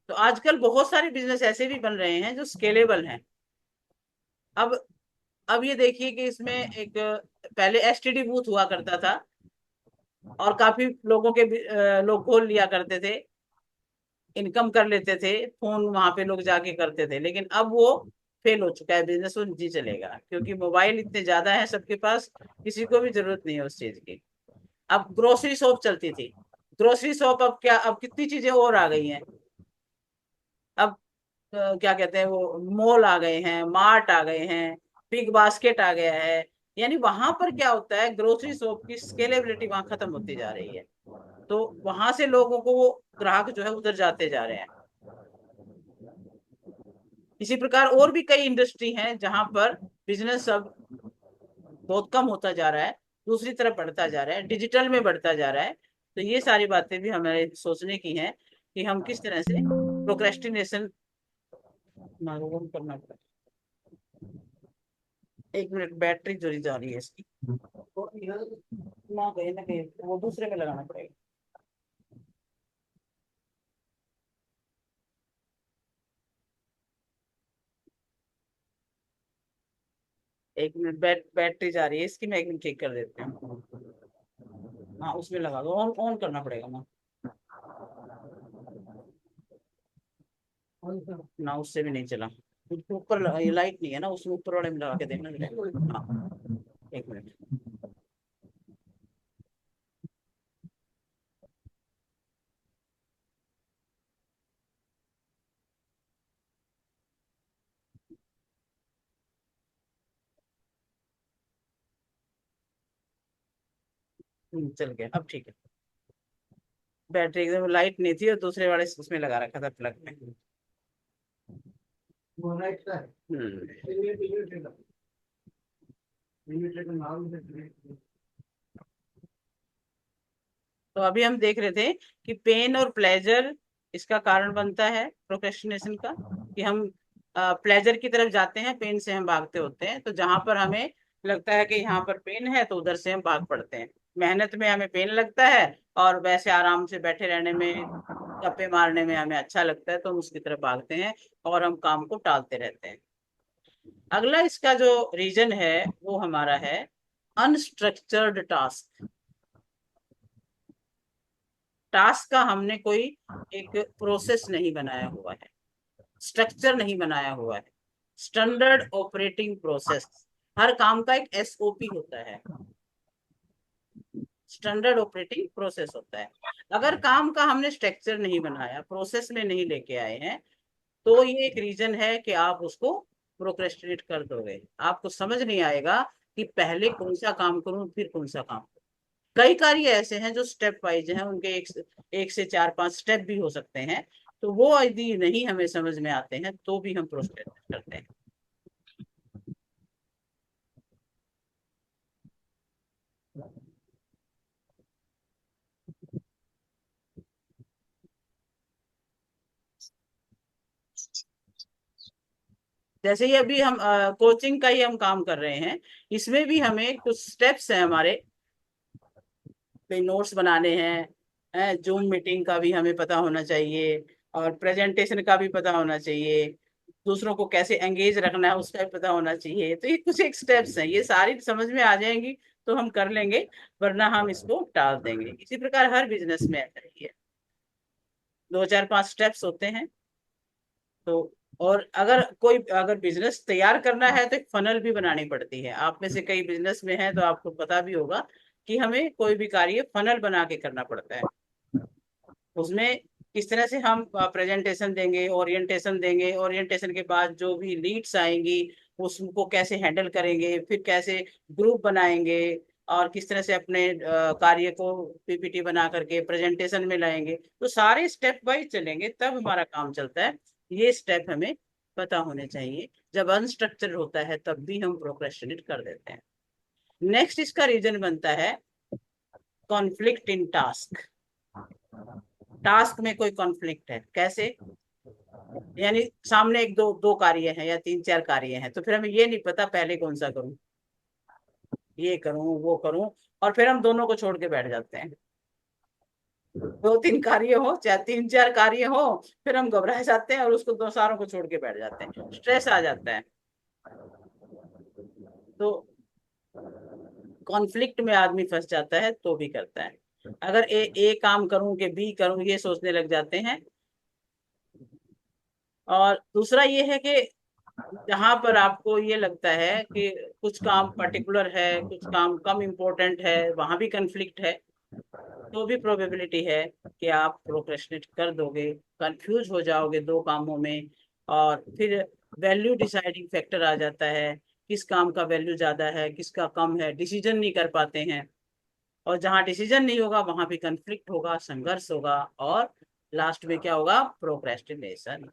A: तो आजकल बहुत सारे बिजनेस ऐसे भी बन रहे हैं जो स्केलेबल हैं। अब अब ये देखिए कि इसमें एक पहले एसटीडी बूथ हुआ करता था, और काफी लोगों के लोग खोल लिया करते थे, इनकम कर लेते थे, फोन वहां पे लोग जाके करते थे। लेकिन अब वो फेल हो चुका है बिजनेस, वो नहीं चलेगा, क्योंकि मोबाइल इतने ज्यादा है सबके पास, किसी को भी जरूरत नहीं है उस चीज की। अब ग्रोसरी शॉप चलती थी, ग्रोसरी शॉप अब क्या, अब कितनी चीजें और आ गई हैं। अब क्या कहते हैं वो, मॉल आ गए हैं, मार्ट आ गए हैं, बिग बास्केट आ गया है। यानी वहां पर क्या होता है, ग्रोसरी शॉप की स्केलेबिलिटी वहां खत्म होती जा रही है। तो वहां से लोगों को वो ग्राहक जो है उधर जाते जा रहे हैं। इसी प्रकार और भी कई इंडस्ट्री हैं जहां पर बिजनेस अब बहुत कम होता जा रहा है, दूसरी तरफ बढ़ता जा रहा है, डिजिटल में बढ़ता जा रहा है। तो ये सारी बातें भी हमें सोचने की हैं कि हम किस तरह से प्रोक्रेस्टिनेशन करना पड़ेगा। 1 मिनट, बैटरी चली जा रही है इसकी, तो ना गए ना गए, वो दूसरे में लगाना पड़ेगा। 1 मिनट, बैटरी जा रही है इसकी, मैं 1 मिनट ठीक कर देती हूँ। हाँ उसमें लगा दो, ऑन ऑन करना पड़ेगा ना। ना उससे भी नहीं चला, उसके ऊपर ये लाइट नहीं है ना, उसमें ऊपर वाले में लगा के देखना जरा। हाँ 1 मिनट। चल गया, अब ठीक है। बैटरी एकदम लाइट नहीं थी और दूसरे वाले उसमें लगा रखा था प्लग में। तो अभी हम देख रहे थे कि पेन और प्लेजर इसका कारण बनता है प्रोक्रेस्टिनेशन का, कि हम प्लेजर की तरफ जाते हैं, पेन से हम भागते होते हैं। तो जहां पर हमें लगता है कि यहाँ पर पेन है तो उधर से हम भाग पड़ते हैं। मेहनत में हमें पेन लगता है और वैसे आराम से बैठे रहने में, गप्पे मारने में हमें अच्छा लगता है, तो हम उसकी तरफ भागते हैं और हम काम को टालते रहते हैं। अगला इसका जो रीजन है वो हमारा है अनस्ट्रक्चर्ड टास्क। टास्क का हमने कोई एक प्रोसेस नहीं बनाया हुआ है, स्ट्रक्चर नहीं बनाया हुआ है, स्टैंडर्ड ऑपरेटिंग प्रोसेस। हर काम का एक एसओपी होता है, स्टैंडर्ड ऑपरेटिंग प्रोसेस होता है। अगर काम का हमने स्ट्रक्चर नहीं बनाया, प्रोसेस में नहीं लेके आए हैं, तो ये एक रीजन है कि आप उसको प्रोक्रेस्टिनेट कर दोगे। आपको समझ नहीं आएगा कि पहले कौन सा काम करूं फिर कौन सा काम। कई कार्य ऐसे हैं जो स्टेप वाइज हैं, उनके एक से चार पांच स्टेप भी हो सकते हैं। तो वो यदि नहीं हमें समझ में आते हैं तो भी हम प्रोक्रेस्टिनेट करते हैं। जैसे ही अभी हम कोचिंग का ही हम काम कर रहे हैं, इसमें भी हमें कुछ स्टेप्स हैं हमारे। नोट्स बनाने हैं, जूम मीटिंग का भी हमें पता होना चाहिए, और प्रेजेंटेशन का भी पता होना चाहिए, दूसरों को कैसे एंगेज रखना है उसका भी पता होना चाहिए। तो ये कुछ एक स्टेप्स हैं, ये सारी समझ में आ जाएंगी तो हम कर लेंगे, वरना हम इसको टाल देंगे। इसी प्रकार हर बिजनेस में ऐसा ही है, दो चार पांच स्टेप्स होते हैं। तो और अगर बिजनेस तैयार करना है तो एक फनल भी बनानी पड़ती है। आप में से कई बिजनेस में हैं तो आपको पता भी होगा कि हमें कोई भी कार्य फनल बना के करना पड़ता है। उसमें किस तरह से हम प्रेजेंटेशन देंगे, ओरिएंटेशन देंगे, ओरिएंटेशन के बाद जो भी लीड्स आएंगी उसको कैसे हैंडल करेंगे, फिर कैसे ग्रुप बनाएंगे, और किस तरह से अपने कार्य को पीपीटी बना करके प्रेजेंटेशन में लाएंगे। तो सारे स्टेप वाइज चलेंगे तब हमारा काम चलता है। ये स्टेप हमें पता होने चाहिए। जब अनस्ट्रक्चर होता है तब भी हम प्रोक्रेस्टिनेट कर देते हैं। नेक्स्ट इसका रीजन बनता है कॉन्फ्लिक्ट इन टास्क। टास्क में कोई कॉन्फ्लिक्ट है, कैसे? यानी सामने एक दो दो कार्य हैं या तीन चार कार्य हैं, तो फिर हमें ये नहीं पता पहले कौन सा करूं, ये करूं वो करूं, और फिर हम दोनों को छोड़ के बैठ जाते हैं। दो तीन कार्य हो चाहे तीन चार कार्य हो, फिर हम घबरा जाते हैं और उसको दो सारों को छोड़ के बैठ जाते हैं, स्ट्रेस आ जाता है। तो कॉन्फ्लिक्ट में आदमी फंस जाता है तो भी करता है। अगर ए काम करूं कि बी करूं ये सोचने लग जाते हैं। और दूसरा ये है कि जहां पर आपको ये लगता है कि कुछ काम पर्टिकुलर है, कुछ काम कम इम्पोर्टेंट है, वहां भी कन्फ्लिक्ट है, तो भी प्रोबेबिलिटी है कि आप प्रोक्रेस्टिनेट कर दोगे, कंफ्यूज हो जाओगे दो कामों में। और फिर वैल्यू डिसाइडिंग फैक्टर आ जाता है, किस काम का वैल्यू ज्यादा है किसका कम है, डिसीजन नहीं कर पाते हैं। और जहां डिसीजन नहीं होगा वहां भी कंफ्लिक्ट होगा, संघर्ष होगा, और लास्ट में क्या होगा? प्रोक्रेस्टिनेशन।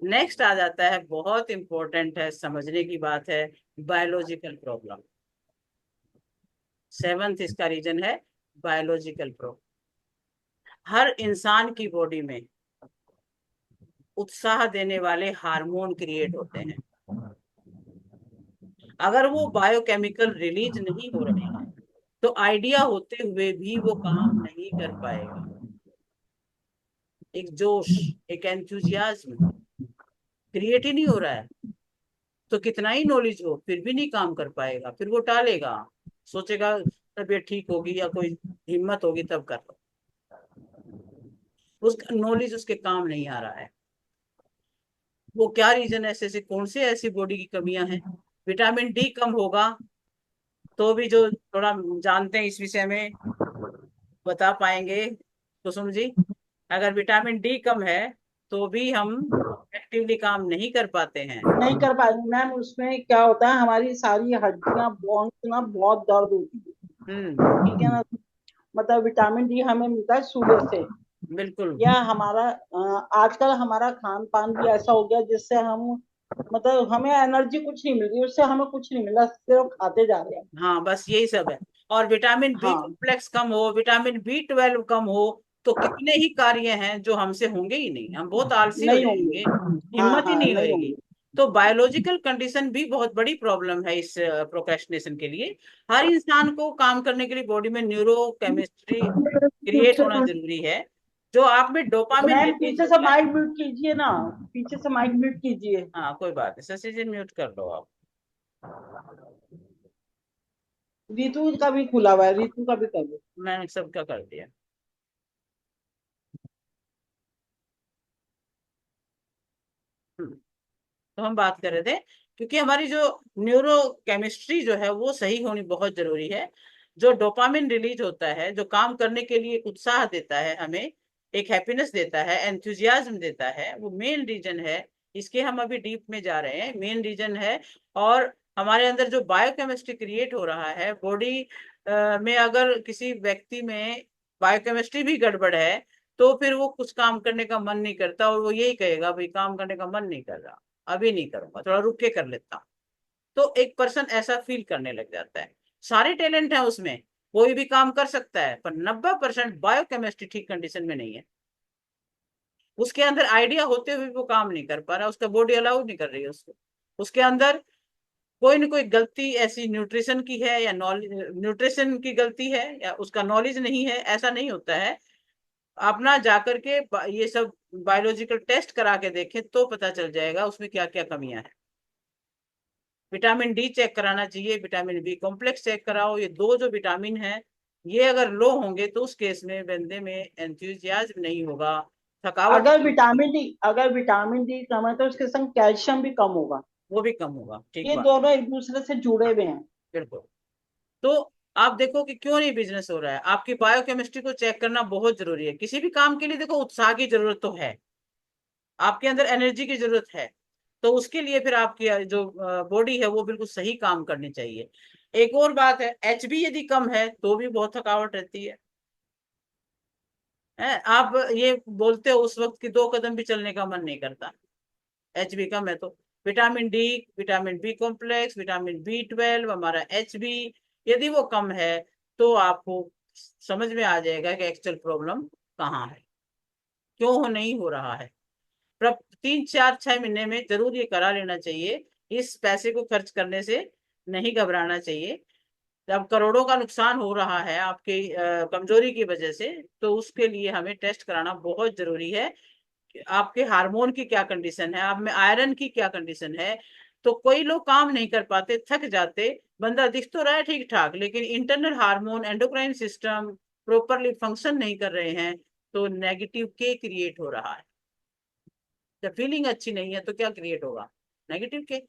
A: नेक्स्ट आ जाता है, बहुत इंपॉर्टेंट है, समझने की बात है, बायोलॉजिकल प्रॉब्लम। सेवंथ इसका रीजन है बायोलॉजिकल प्रॉब्लम। हर इंसान की बॉडी में उत्साह देने वाले हार्मोन क्रिएट होते हैं। अगर वो बायोकेमिकल रिलीज नहीं हो रहे हैं तो आइडिया होते हुए भी वो काम नहीं कर पाएगा। एक जोश, एक एंथुजियाज्म क्रिएट ही नहीं हो रहा है, तो कितना ही नॉलेज हो फिर भी नहीं काम कर पाएगा, फिर वो टालेगा, सोचेगा तबीयत ठीक होगी या कोई हिम्मत होगी तब कर लो। उसका नॉलेज उसके काम नहीं आ रहा है। वो क्या रीजन है? ऐसे कौन से ऐसी बॉडी की कमियां हैं? विटामिन डी कम होगा तो भी, जो थोड़ा जानते हैं इस विषय में बता पाएंगे कुसुम जी। अगर विटामिन डी कम है तो भी हम एक्टिवली काम नहीं कर पाते हैं।
C: नहीं कर पाएंगे मैम। उसमें क्या होता है, हमारी सारी हड्डियां बोन्स ना बहुत दर्द होती है। ठीक है ना। मतलब विटामिन डी हमें मिलता है सूर्य से।
A: बिल्कुल।
C: या हमारा आजकल हमारा खान पान भी ऐसा हो गया जिससे हम मतलब हमें एनर्जी कुछ नहीं मिल रही, उससे हमें कुछ नहीं मिला, सिर्फ खाते जा रहे हैं।
A: हाँ, बस यही सब है। और विटामिन बी
C: हाँ,
A: कॉम्प्लेक्स कम हो, विटामिन बी 12 कम हो, तो कितने ही कार्य हैं जो हमसे होंगे ही नहीं, हम बहुत आलसी हो
C: नहीं होंगे।
A: जाएंगे,
C: हाँ
A: हिम्मत ही
C: हाँ,
A: नहीं
C: नहीं
A: होएगी।
C: होंगे।
A: तो बायोलॉजिकल कंडीशन भी बहुत बड़ी प्रॉब्लम है इस प्रोक्रेस्टिनेशन के लिए। हर इंसान को काम करने के लिए बॉडी में न्यूरो केमिस्ट्री क्रिएट होना जरूरी है। जो आप में डोपामिन
C: मैम
A: रिलीज
C: पीछे से
A: होता है।
C: माइक म्यूट कीजिए ना, पीछे से माइक म्यूट कीजिए।
A: हाँ, कोई बात नहीं, शशि जी म्यूट कर लो आप।
C: रीतु का भी खुला हुआ है, रीतु का भी कर दो।
A: मैंने सबका कर दिया। हम्म। तो हम बात कर रहे थे, क्योंकि हमारी जो न्यूरो केमिस्ट्री जो है वो सही होनी बहुत जरूरी है। जो डोपामिन रिलीज होता है, जो काम करने के लिए उत्साह देता है हमें, एक हैप्पीनेस देता है, एंथुजियाज्म देता है, वो मेन रीजन है। इसके हम अभी डीप में जा रहे हैं, मेन रीजन है। और हमारे अंदर जो बायोकेमिस्ट्री क्रिएट हो रहा है बॉडी में, अगर किसी व्यक्ति में बायोकेमिस्ट्री भी गड़बड़ है, तो फिर वो कुछ काम करने का मन नहीं करता, और वो यही कहेगा भाई काम करने का मन नहीं कर रहा, अभी नहीं करूंगा, थोड़ा रुक के कर लेता हूँ। तो एक पर्सन ऐसा फील करने लग जाता है। सारे टैलेंट है उसमें, कोई भी काम कर सकता है, पर 90% बायोकेमिस्ट्री ठीक कंडीशन में नहीं है। उसके अंदर आइडिया होते हुए भी वो काम नहीं कर पा रहा, उसका बॉडी अलाउ नहीं कर रही है उसको। उसके अंदर कोई ना कोई गलती ऐसी न्यूट्रिशन की है, या नॉलेज न्यूट्रिशन की गलती है, या उसका नॉलेज नहीं है, ऐसा नहीं होता है। अपना जाकर के ये सब बायोलॉजिकल टेस्ट करा के देखें तो पता चल जाएगा उसमें क्या क्या कमियां हैं। विटामिन डी चेक कराना चाहिए, विटामिन बी कॉम्प्लेक्स चेक कराओ, ये दो जो विटामिन है, ये अगर लो होंगे तो उस केस में बंदे में एंथुजियाज्म नहीं होगा, थकावट होगी,
C: अगर विटामिन डी कम है तो उसके संग कैल्शियम भी कम होगा।
A: वो भी कम होगा। ठीक
C: ये
A: बात।
C: दोनों एक दूसरे से जुड़े
A: हाँ,
C: हुए हैं।
A: बिल्कुल। तो आप देखो कि क्यों नहीं बिजनेस हो रहा है, आपकी बायोकेमिस्ट्री को चेक करना बहुत जरूरी है। किसी भी काम के लिए देखो उत्साह की जरूरत तो है, आपके अंदर एनर्जी की जरूरत है, तो उसके लिए फिर आपकी जो बॉडी है वो बिल्कुल सही काम करनी चाहिए। एक और बात है, एचबी यदि कम है तो भी बहुत थकावट रहती है। आप ये बोलते हो उस वक्त कि 2 कदम भी चलने का मन नहीं करता, एचबी कम है तो। Vitamin D, vitamin B complex, vitamin B 12, हमारा एचबी यदि वो कम है, तो आपको समझ में आ जाएगा कि एक्चुअल प्रॉब्लम कहाँ है, क्यों हो नहीं हो रहा है। 3 4 6 महीने में जरूर ये करा लेना चाहिए। इस पैसे को खर्च करने से नहीं घबराना चाहिए। जब करोड़ों का नुकसान हो रहा है आपकी कमजोरी की वजह से, तो उसके लिए हमें टेस्ट कराना बहुत जरूरी है कि आपके हार्मोन की क्या कंडीशन है, आप में आयरन की क्या कंडीशन है। तो कोई लोग काम नहीं कर पाते, थक जाते, बंदा दिख तो रहा है ठीक ठाक, लेकिन internal hormone endocrine system properly function नहीं कर रहे हैं, तो नेगेटिव के क्रिएट हो रहा है। जब फीलिंग अच्छी नहीं है तो क्या क्रिएट होगा? नेगेटिव के।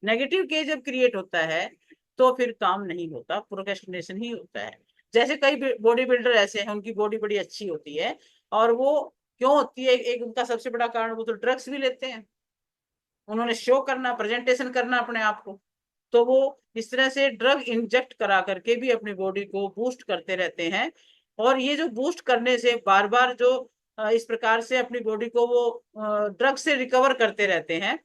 A: नेगेटिव के जब क्रिएट होता है तो फिर काम नहीं होता, प्रोक्रेस्टिनेशन ही होता है। जैसे कई बॉडी बिल्डर ऐसे हैं, उनकी बॉडी बड़ी अच्छी होती है, और वो क्यों होती है, एक उनका सबसे बड़ा कारण, वो तो ड्रग्स भी लेते हैं। उन्होंने शो करना, प्रेजेंटेशन करना अपने आप को, तो वो इस तरह से ड्रग इंजेक्ट करा करके भी अपनी बॉडी को बूस्ट करते रहते हैं। और ये जो बूस्ट करने से बार बार जो इस प्रकार से अपनी बॉडी को वो ड्रग से रिकवर करते रहते हैं,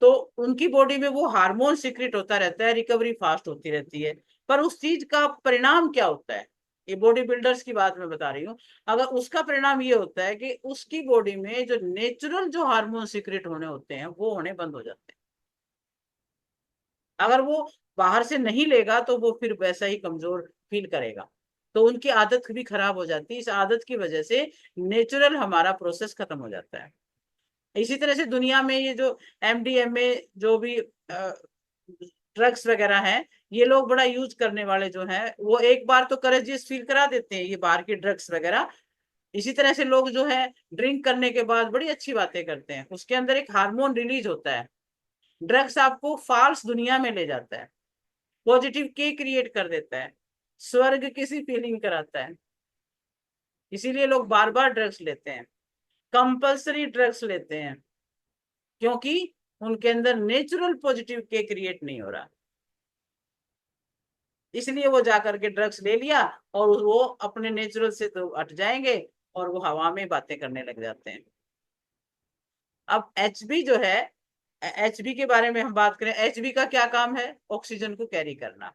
A: तो उनकी बॉडी में वो हार्मोन सीक्रेट होता रहता है, रिकवरी फास्ट होती रहती है। पर उस चीज का परिणाम क्या होता है, ये बॉडी बिल्डर्स की बात मैं बता रही हूँ। अगर उसका परिणाम ये होता है कि उसकी बॉडी में जो नेचुरल जो हार्मोन सीक्रेट होने होते हैं वो होने बंद हो जाते हैं। अगर वो बाहर से नहीं लेगा तो वो फिर वैसा ही कमजोर फील करेगा, तो उनकी आदत भी खराब हो जाती है। इस आदत की वजह से नेचुरल हमारा प्रोसेस खत्म हो जाता है। इसी तरह से दुनिया में ये जो एमडीएमए जो भी ड्रग्स वगैरह हैं, ये लोग बड़ा यूज करने वाले जो हैं, वो एक बार तो करेजियस फील करा देते हैं ये बाहर की ड्रग्स वगैरह। इसी तरह से लोग जो है ड्रिंक करने के बाद बड़ी अच्छी बातें करते हैं, उसके अंदर एक हार्मोन रिलीज होता है। ड्रग्स आपको फॉल्स दुनिया में ले जाता है, पॉजिटिव के क्रिएट कर देता है, स्वर्ग किसी फीलिंग कराता है। इसीलिए लोग बार बार ड्रग्स लेते हैं, कंपल्सरी ड्रग्स लेते हैं, क्योंकि उनके अंदर नेचुरल पॉजिटिव के क्रिएट नहीं हो रहा। इसलिए वो जा करके ड्रग्स ले लिया और वो अपने नेचुरल से तो हट जाएंगे और वो हवा में बातें करने लग जाते हैं। अब एचबी जो है, एचबी के बारे में हम बात करें, एचबी का क्या काम है? ऑक्सीजन को कैरी करना।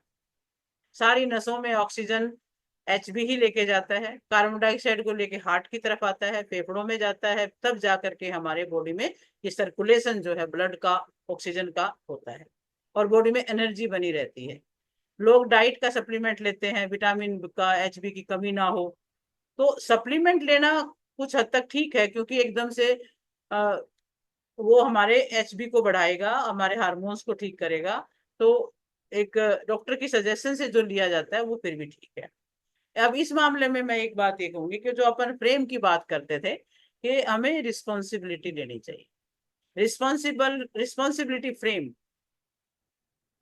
A: सारी नसों में ऑक्सीजन एचबी ही लेके जाता है, कार्बन डाइऑक्साइड को लेके हार्ट की तरफ आता है, फेफड़ों में जाता है, तब जा करके हमारे बॉडी में ये सर्कुलेशन जो है ब्लड का, ऑक्सीजन का होता है और बॉडी में एनर्जी बनी रहती है। लोग डाइट का सप्लीमेंट लेते हैं विटामिन का, एचबी की कमी ना हो, तो सप्लीमेंट लेना कुछ हद तक ठीक है, क्योंकि एकदम से वो हमारे एचबी को बढ़ाएगा, हमारे हार्मोन्स को ठीक करेगा, तो एक डॉक्टर की सजेशन से जो लिया जाता है वो फिर भी ठीक है। अब इस मामले में मैं एक बात ये कहूंगी कि जो अपन फ्रेम की बात करते थे कि हमें रिस्पॉन्सिबिलिटी लेनी चाहिए, रिस्पॉन्सिबिलिटी फ्रेम,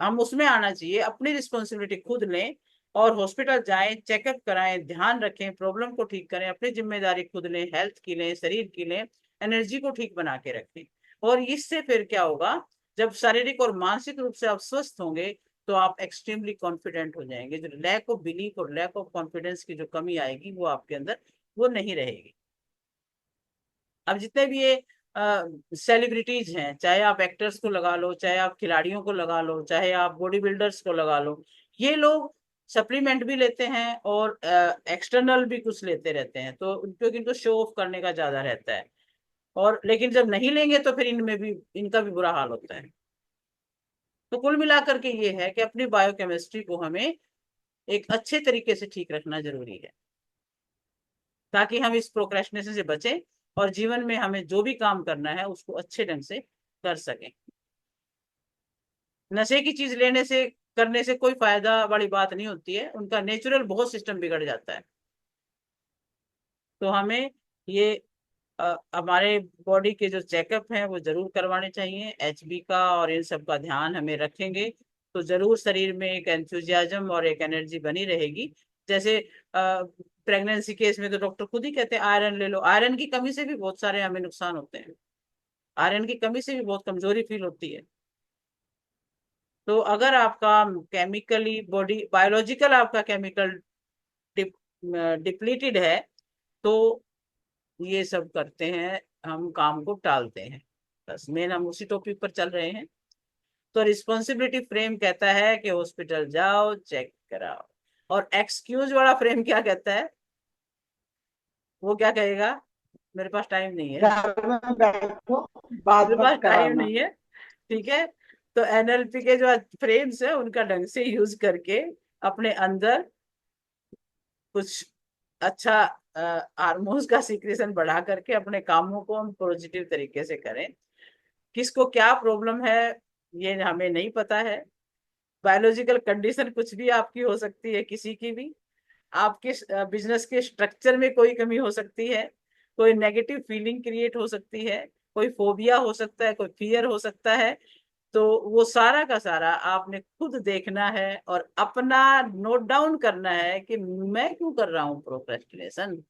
A: हम उसमें आना चाहिए, अपनी रिस्पॉन्सिबिलिटी खुद लें और हॉस्पिटल जाएं, चेकअप कराएं, ध्यान रखें, प्रॉब्लम को ठीक करें, अपनी जिम्मेदारी खुद लें, हेल्थ की लें, शरीर की लें, एनर्जी को ठीक बना के रखें। और इससे फिर क्या होगा, जब शारीरिक और मानसिक रूप से आप स्वस्थ होंगे तो आप एक्सट्रीमली कॉन्फिडेंट हो जाएंगे। जो लैक ऑफ बिलीफ और लैक ऑफ कॉन्फिडेंस की जो कमी आएगी वो आपके अंदर वो नहीं रहेगी। अब जितने भी ये सेलिब्रिटीज हैं, चाहे आप एक्टर्स को लगा लो, चाहे आप खिलाड़ियों को लगा लो, चाहे आप बॉडी बिल्डर्स को लगा लो, ये लोग सप्लीमेंट भी लेते हैं और एक्सटर्नल भी कुछ लेते रहते हैं, तो क्योंकि इनको शो ऑफ करने का ज्यादा रहता है। और लेकिन जब नहीं लेंगे तो फिर इनमें भी, इनका भी बुरा हाल होता है। तो कुल मिलाकर के ये है कि अपनी बायोकेमिस्ट्री को हमें एक अच्छे तरीके से ठीक रखना जरूरी है, ताकि हम इस प्रोक्रेस्टिनेशन से बचें और जीवन में हमें जो भी काम करना है उसको अच्छे ढंग से कर सकें। नशे की चीज लेने से, करने से कोई फायदा वाली बात नहीं होती है, उनका नेचुरल बहुत सिस्टम बिगड़ जाता है। तो हमें ये हमारे बॉडी के जो चेकअप हैं वो जरूर करवाने चाहिए, एचबी का और इन सब का ध्यान हमें रखेंगे तो जरूर शरीर में एक एंथुजियाज्म और एक एनर्जी बनी रहेगी। जैसे प्रेगनेंसी केस में तो डॉक्टर खुद ही कहते हैं आयरन ले लो, आयरन की कमी से भी बहुत सारे हमें नुकसान होते हैं, आयरन की कमी से भी बहुत कमजोरी फील होती है। तो अगर आपका केमिकली बॉडी, बायोलॉजिकल आपका केमिकल डिप्लीटेड है तो ये सब करते हैं, हम काम को टालते हैं। बस मेन हम उसी टॉपिक पर चल रहे हैं। तो रिस्पॉन्सिबिलिटी फ्रेम कहता है कि हॉस्पिटल जाओ, चेक कराओ। और एक्सक्यूज वाला फ्रेम क्या कहता है? वो क्या कहेगा? मेरे पास टाइम नहीं है,
C: घर में बैठो, बात
A: मेरे पास
C: मत
A: टाइम
C: कराना।
A: नहीं है, ठीक है। तो एनएलपी के जो फ्रेम्स है उनका ढंग से यूज करके अपने अंदर कुछ अच्छा हार्मोन्स का सीक्रेशन बढ़ा करके अपने कामों को हम पॉजिटिव तरीके से करें। किसको क्या प्रॉब्लम है ये हमें नहीं पता है, बायोलॉजिकल कंडीशन कुछ भी आपकी हो सकती है, किसी की भी, आपके बिजनेस के स्ट्रक्चर में कोई कमी हो सकती है, कोई नेगेटिव फीलिंग क्रिएट हो सकती है, कोई फोबिया हो सकता है, कोई फियर हो सकता है। तो वो सारा का सारा आपने खुद देखना है और अपना नोट डाउन करना है कि मैं क्यों कर रहा हूँ प्रोक्रेस्टिनेशन,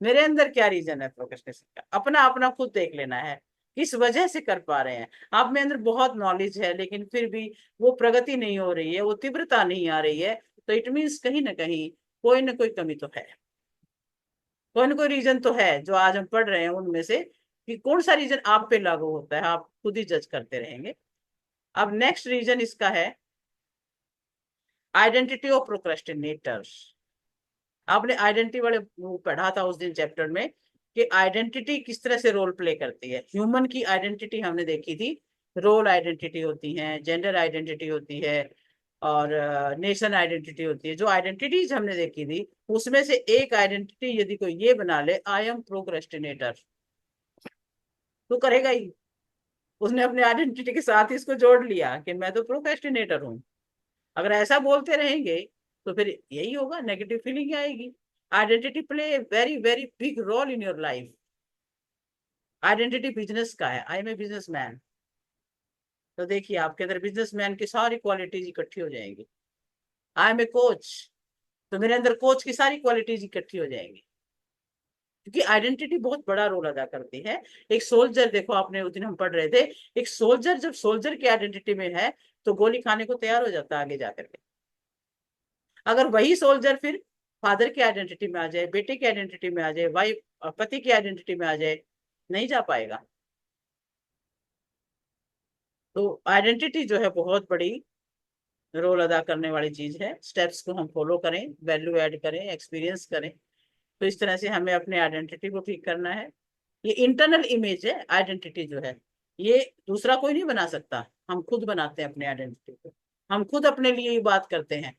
A: मेरे अंदर क्या रीजन है प्रोक्रेस्टिनेशन का, अपना अपना खुद देख लेना है किस वजह से कर पा रहे हैं। आप में अंदर बहुत नॉलेज है लेकिन फिर भी वो प्रगति नहीं हो रही है, वो तीव्रता नहीं आ रही है, तो इट मीन्स कहीं ना कहीं कोई ना कोई कमी तो है, कोई ना कोई रीजन तो है जो आज हम पढ़ रहे हैं उनमें से, कि कौन सा रीजन आप पे लागू होता है आप खुद ही जज करते रहेंगे। अब नेक्स्ट रीजन इसका है आइडेंटिटी ऑफ प्रोक्रेस्टिनेटर्स। आपने आइडेंटिटी वाले वो पढ़ा था उस दिन चैप्टर में कि आइडेंटिटी किस तरह से रोल प्ले करती है। ह्यूमन की आइडेंटिटी हमने देखी थी, रोल आइडेंटिटी होती है, जेंडर आइडेंटिटी होती है और नेशन आइडेंटिटी होती है। जो आइडेंटिटीज हमने देखी थी उसमें से एक आइडेंटिटी यदि कोई ये बना ले आई एम प्रोक्रेस्टिनेटर, तो करेगा ही, उसने अपने आइडेंटिटी के साथ ही इसको जोड़ लिया कि मैं तो प्रोक्रेस्टिनेटर हूँ। अगर ऐसा बोलते रहेंगे तो फिर यही होगा, नेगेटिव फीलिंग आएगी। Identity play very very big role in your life. Identity business का है, I am a business man, तो देखिए आपके अंदर बिजनेसमैन की सारी क्वालिटीज इकट्ठी हो जाएंगी। आई एम ए कोच, तो मेरे अंदर कोच की सारी क्वालिटीज इकट्ठी हो जाएंगी, क्योंकि आइडेंटिटी बहुत बड़ा रोल अदा करती है। एक सोल्जर, देखो आपने उस दिन हम पढ़ रहे थे, एक सोल्जर जब सोल्जर की आइडेंटिटी में है तो गोली खाने को तैयार हो जाता है आगे जाकर के। अगर वही सोल्जर फिर फादर की आइडेंटिटी में आ जाए, बेटे की आइडेंटिटी में आ जाए, वाइफ पति की आइडेंटिटी में आ जाए, नहीं जा पाएगा। तो आइडेंटिटी जो है बहुत बड़ी रोल अदा करने वाली चीज है। स्टेप्स को हम फॉलो करें, वैल्यू ऐड करें, एक्सपीरियंस करें, तो इस तरह से हमें अपने आइडेंटिटी को ठीक करना है। ये इंटरनल इमेज है आइडेंटिटी जो है, ये दूसरा कोई नहीं बना सकता, हम खुद बनाते हैं अपने आइडेंटिटी को। हम खुद अपने लिए ये बात करते हैं।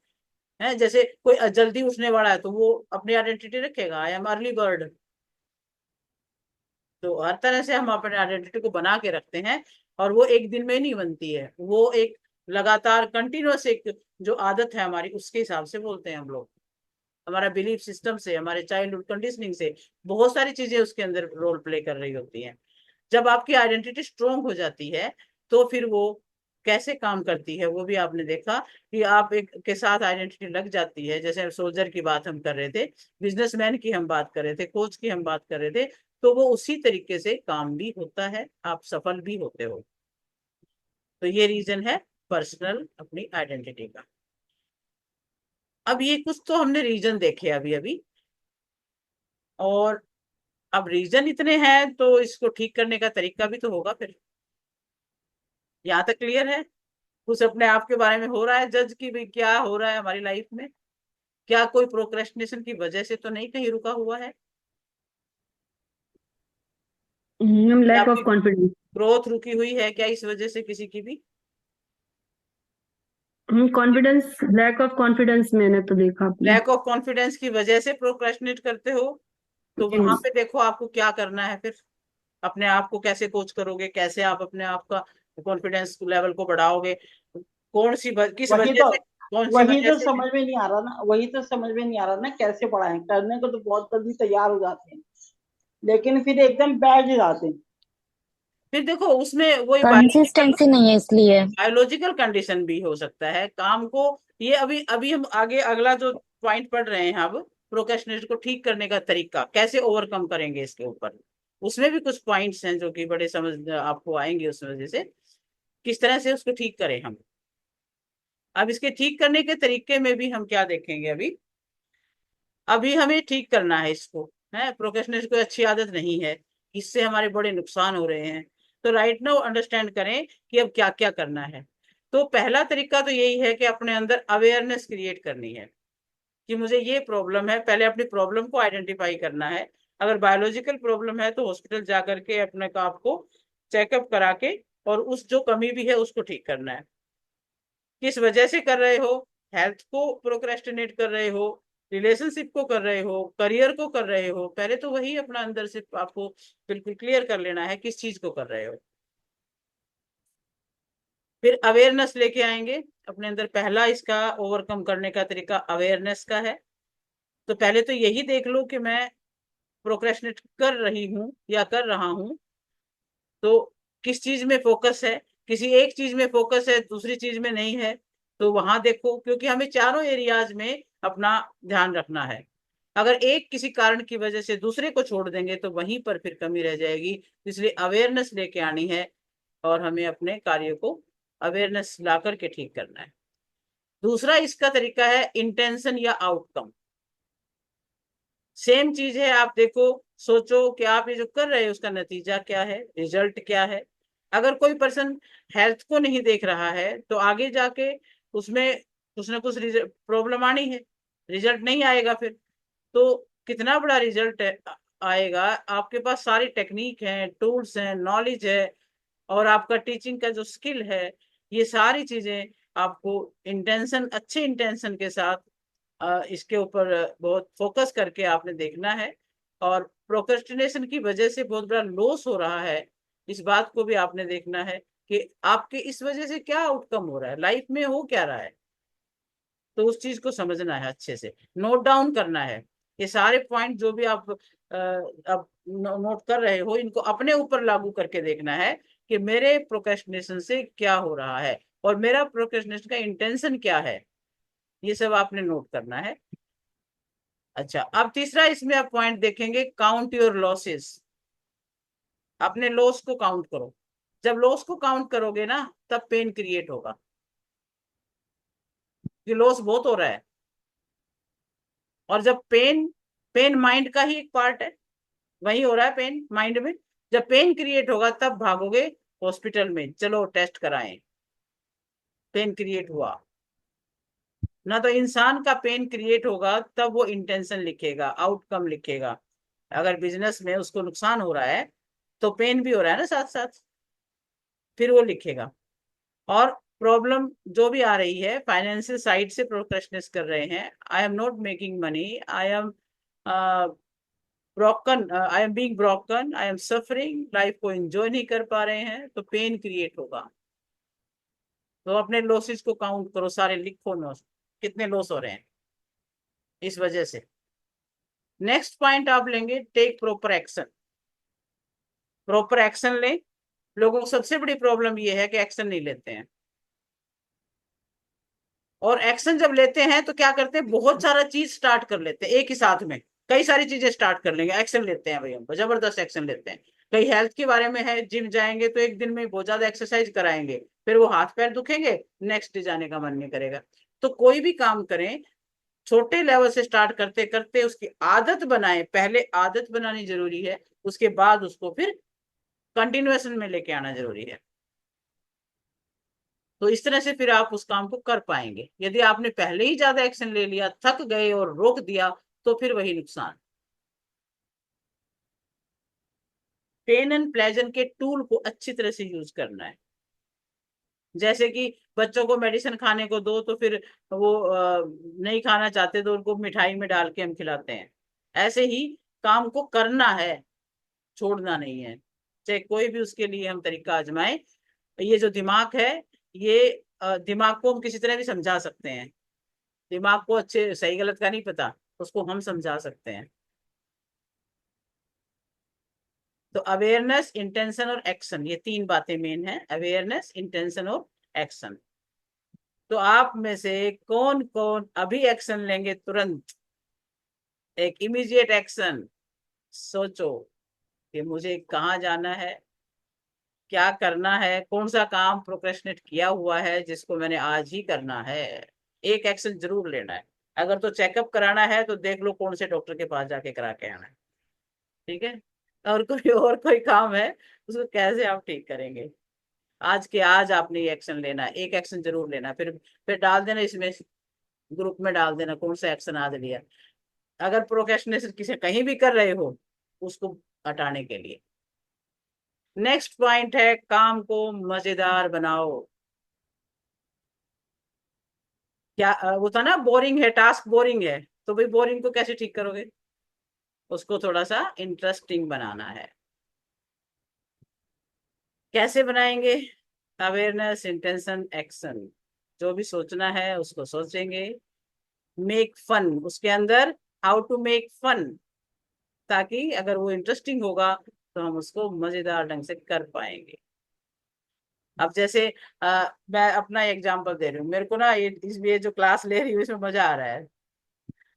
A: है जैसे कोई जल्दी उठने वाला है तो वो अपनी आइडेंटिटी रखेगा, आई एम अर्ली बर्ड। तो हर तरह से हम अपने आइडेंटिटी को बना के रखते हैं, और वो एक दिन में नहीं बनती है, वो एक लगातार कंटिन्यूअस एक जो आदत है हमारी, उसके हिसाब से बोलते हैं हम लोग। हमारा बिलीफ सिस्टम से, हमारे चाइल्डहुड कंडीशनिंग से बहुत सारी चीजें उसके अंदर रोल प्ले कर रही होती हैं। जब आपकी आइडेंटिटी स्ट्रोंग हो जाती है तो फिर वो कैसे काम करती है वो भी आपने देखा कि आप एक के साथ आइडेंटिटी लग जाती है। जैसे सोल्जर की बात हम कर रहे थे, बिजनेसमैन की हम बात कर रहे थे, कोच की हम बात कर रहे थे, तो वो उसी तरीके से काम भी होता है, आप सफल भी होते हो। तो ये रीजन है पर्सनल अपनी आइडेंटिटी का। अब ये कुछ तो हमने रीजन देखे अभी अभी, और अब रीजन इतने हैं तो इसको ठीक करने का तरीका भी तो होगा फिर। यहाँ तक क्लियर है? कुछ अपने आप के बारे में हो रहा है जज की भी क्या हो रहा है हमारी लाइफ में? क्या कोई प्रोक्रेस्टिनेशन की वजह से तो नहीं कहीं रुका हुआ है? या
D: लैक
A: आपकी
D: ऑफ कॉन्फिडेंस।
A: ग्रोथ रुकी हुई है क्या इस वजह से किसी की भी?
D: कॉन्फिडेंस, लैक ऑफ कॉन्फिडेंस मैंने तो देखा अपने।
A: लैक ऑफ कॉन्फिडेंस की वजह से प्रोक्रेस्टिनेट करते हो? तो
D: जी।
A: वहां पे देखो आपको क्या करना है फिर। अपने आप को कैसे कोच करोगे, कैसे आप अपने आप का कॉन्फिडेंस लेवल को बढ़ाओगे? किस
C: वही
A: वजह
C: तो
A: से, कौन सी
C: वही
A: वजह
C: तो
A: से?
C: समझ में नहीं आ रहा ना, वही तो समझ में नहीं आ रहा ना, कैसे बढ़ाएं? करने को तो बहुत जल्दी तैयार हो जाते हैं, लेकिन फिर एकदम बैठ जाते हैं।
A: फिर देखो उसमें वही बायोलॉजिकल
B: कंसिस्टेंसी नहीं है इसलिए।
A: बायोलॉजिकल कंडीशन भी हो सकता है काम को। ये अभी अभी हम आगे अगला जो पॉइंट पढ़ रहे हैं अब, प्रोक्रेस्टिनेशन को ठीक करने का तरीका कैसे ओवरकम करेंगे इसके ऊपर, उसमें भी कुछ पॉइंट्स हैं जो कि बड़े समझ आपको आएंगे उस वजह से, किस तरह से उसको ठीक करें हम। अब इसके ठीक करने के तरीके में भी हम क्या देखेंगे अभी। अभी हमें ठीक करना है इसको, है प्रोक्रेस्टिनेशन कोई अच्छी आदत नहीं है, इससे हमारे बड़े नुकसान हो रहे हैं। तो राइट नाउ अंडरस्टैंड करें कि अब क्या क्या करना है। तो पहला तरीका तो यही है कि अपने अंदर अवेयरनेस क्रिएट करनी है कि मुझे ये प्रॉब्लम है। पहले अपनी प्रॉब्लम को आइडेंटिफाई करना है। अगर बायोलॉजिकल प्रॉब्लम है तो हॉस्पिटल जा करके अपने आप को चेकअप करा के और उस जो कमी भी है उसको ठीक करना है। किस वजह से कर रहे हो? हेल्थ को प्रोक्रेस्टिनेट कर रहे हो, रिलेशनशिप को कर रहे हो, करियर को कर रहे हो? पहले तो वही अपना अंदर से आपको बिल्कुल क्लियर कर लेना है किस चीज को कर रहे हो। फिर अवेयरनेस लेके आएंगे अपने अंदर। पहला इसका ओवरकम करने का तरीका अवेयरनेस का है। तो पहले तो यही देख लो कि मैं प्रोक्रेस्टिनेट कर रही हूँ या कर रहा हूँ, तो किस चीज में फोकस है। किसी एक चीज में फोकस है, दूसरी चीज में नहीं है, तो वहां देखो, क्योंकि हमें चारों एरियाज में अपना ध्यान रखना है। अगर एक किसी कारण की वजह से दूसरे को छोड़ देंगे तो वहीं पर फिर कमी रह जाएगी। इसलिए अवेयरनेस लेके आनी है और हमें अपने कार्य को अवेयरनेस ला करके ठीक करना है। दूसरा इसका तरीका है इंटेंशन या आउटकम। सेम चीज है, आप देखो, सोचो कि आप ये जो कर रहे हो उसका नतीजा क्या है, रिजल्ट क्या है। अगर कोई पर्सन हेल्थ को नहीं देख रहा है तो आगे जाके उसमें कुछ ना कुछ प्रॉब्लम आनी है, रिजल्ट नहीं आएगा फिर। तो कितना बड़ा रिजल्ट आएगा? आपके पास सारी टेक्निक है, टूल्स हैं, नॉलेज है, और आपका टीचिंग का जो स्किल है, ये सारी चीजें आपको इंटेंशन, अच्छे इंटेंशन के साथ इसके ऊपर बहुत फोकस करके आपने देखना है। और प्रोक्रेस्टिनेशन की वजह से बहुत बड़ा लॉस हो रहा है, इस बात को भी आपने देखना है कि आपके इस वजह से क्या आउटकम हो रहा है, लाइफ में हो क्या रहा है। तो उस चीज को समझना है, अच्छे से नोट डाउन करना है। ये सारे पॉइंट जो भी आप अब नोट कर रहे हो, इनको अपने ऊपर लागू करके देखना है कि मेरे प्रोक्रेस्टिनेशन से क्या हो रहा है और मेरा प्रोक्रेस्टिनेशन का इंटेंशन क्या है। ये सब आपने नोट करना है। अच्छा, अब तीसरा इसमें आप पॉइंट देखेंगे, काउंट योर लॉसेस। अपने लॉस को काउंट करो। जब लॉस को काउंट करोगे ना, तब पेन क्रिएट होगा कि लॉस बहुत हो रहा है। और जब पेन पेन माइंड का ही एक पार्ट है, वही हो रहा है पेन माइंड में। जब पेन क्रिएट होगा तब भागोगे हॉस्पिटल में, चलो टेस्ट कराएं, पेन क्रिएट हुआ ना। तो इंसान का पेन क्रिएट होगा तब वो इंटेंशन लिखेगा, आउटकम लिखेगा। अगर बिजनेस में उसको नुकसान हो रहा है तो पेन भी हो रहा है ना साथ साथ, फिर वो लिखेगा। और प्रॉब्लम जो भी आ रही है फाइनेंशियल साइड से, प्रोक्रेस्टिनेट कर रहे हैं, I am not making money, I am broken, I am being broken, I am suffering, life को एंजॉय नहीं कर पा रहे हैं, तो पेन क्रिएट होगा। तो अपने लॉसेस को काउंट करो, सारे लिखो, लॉस कितने लॉस हो रहे हैं इस वजह से। नेक्स्ट पॉइंट आप लेंगे, take proper action. Proper action लें। लोगों को सबसे बड़ी प्रॉब्लम ये है कि एक्शन नहीं लेते हैं। और एक्शन जब लेते हैं तो क्या करते हैं, बहुत सारा चीज स्टार्ट कर लेते हैं एक ही साथ में, कई सारी चीजें स्टार्ट कर लेंगे, एक्शन लेते हैं भाई, हम जबरदस्त एक्शन लेते हैं। कई हेल्थ के बारे में है, जिम जाएंगे तो एक दिन में बहुत ज्यादा एक्सरसाइज कराएंगे, फिर वो हाथ पैर दुखेंगे, नेक्स्ट डे जाने का मन नहीं करेगा। तो कोई भी काम करें, छोटे लेवल से स्टार्ट करते करते उसकी आदत बनाएं, पहले आदत बनानी जरूरी है, उसके बाद उसको फिर कंटिन्यूएशन में लेके आना जरूरी है। तो इस तरह से फिर आप उस काम को कर पाएंगे। यदि आपने पहले ही ज्यादा एक्शन ले लिया, थक गए और रोक दिया, तो फिर वही नुकसान। पेन एंड प्लेजर के टूल को अच्छी तरह से यूज करना है। जैसे कि बच्चों को मेडिसिन खाने को दो तो फिर वो नहीं खाना चाहते तो उनको मिठाई में डाल के हम खिलाते हैं। ऐसे ही काम को करना है, छोड़ना नहीं है, चाहे कोई भी उसके लिए हम तरीका आजमाएं। ये जो दिमाग है, ये दिमाग को हम किसी तरह भी समझा सकते हैं। दिमाग को अच्छे सही गलत का नहीं पता, उसको हम समझा सकते हैं। तो अवेयरनेस, इंटेंशन और एक्शन, ये तीन बातें मेन है, अवेयरनेस, इंटेंशन और एक्शन। तो आप में से कौन कौन अभी एक्शन लेंगे तुरंत, एक इमीडिएट एक्शन? सोचो कि मुझे कहाँ जाना है, क्या करना है, कौन सा काम प्रोक्रेस्टिनेट किया हुआ है जिसको मैंने आज ही करना है। एक एक्शन जरूर लेना है। अगर तो चेकअप कराना है तो देख लो कौन से डॉक्टर के पास जाके करा के आना है, ठीक है। और कोई काम है उसको कैसे आप ठीक करेंगे, आज के आज आपने ये एक्शन लेना है, एक एक्शन जरूर लेना है। फिर डाल देना इसमें, ग्रुप में डाल देना कौन सा एक्शन आज लिया, अगर प्रोक्रेस्टिनेशन किसी कहीं भी कर रहे हो उसको हटाने के लिए। नेक्स्ट पॉइंट है, काम को मजेदार बनाओ। क्या वो था ना, बोरिंग है, टास्क बोरिंग है, तो भाई बोरिंग को कैसे ठीक करोगे, उसको थोड़ा सा इंटरेस्टिंग बनाना है। कैसे बनाएंगे? Awareness, intention, action. जो भी सोचना है उसको सोचेंगे। मेक फन, उसके अंदर हाउ टू मेक फन, ताकि अगर वो इंटरेस्टिंग होगा तो हम उसको मजेदार ढंग से कर पाएंगे। अब जैसे मैं अपना एग्जांपल दे रही हूँ, मेरे को ना ये जो क्लास ले रही हूँ इसमें मजा आ रहा है,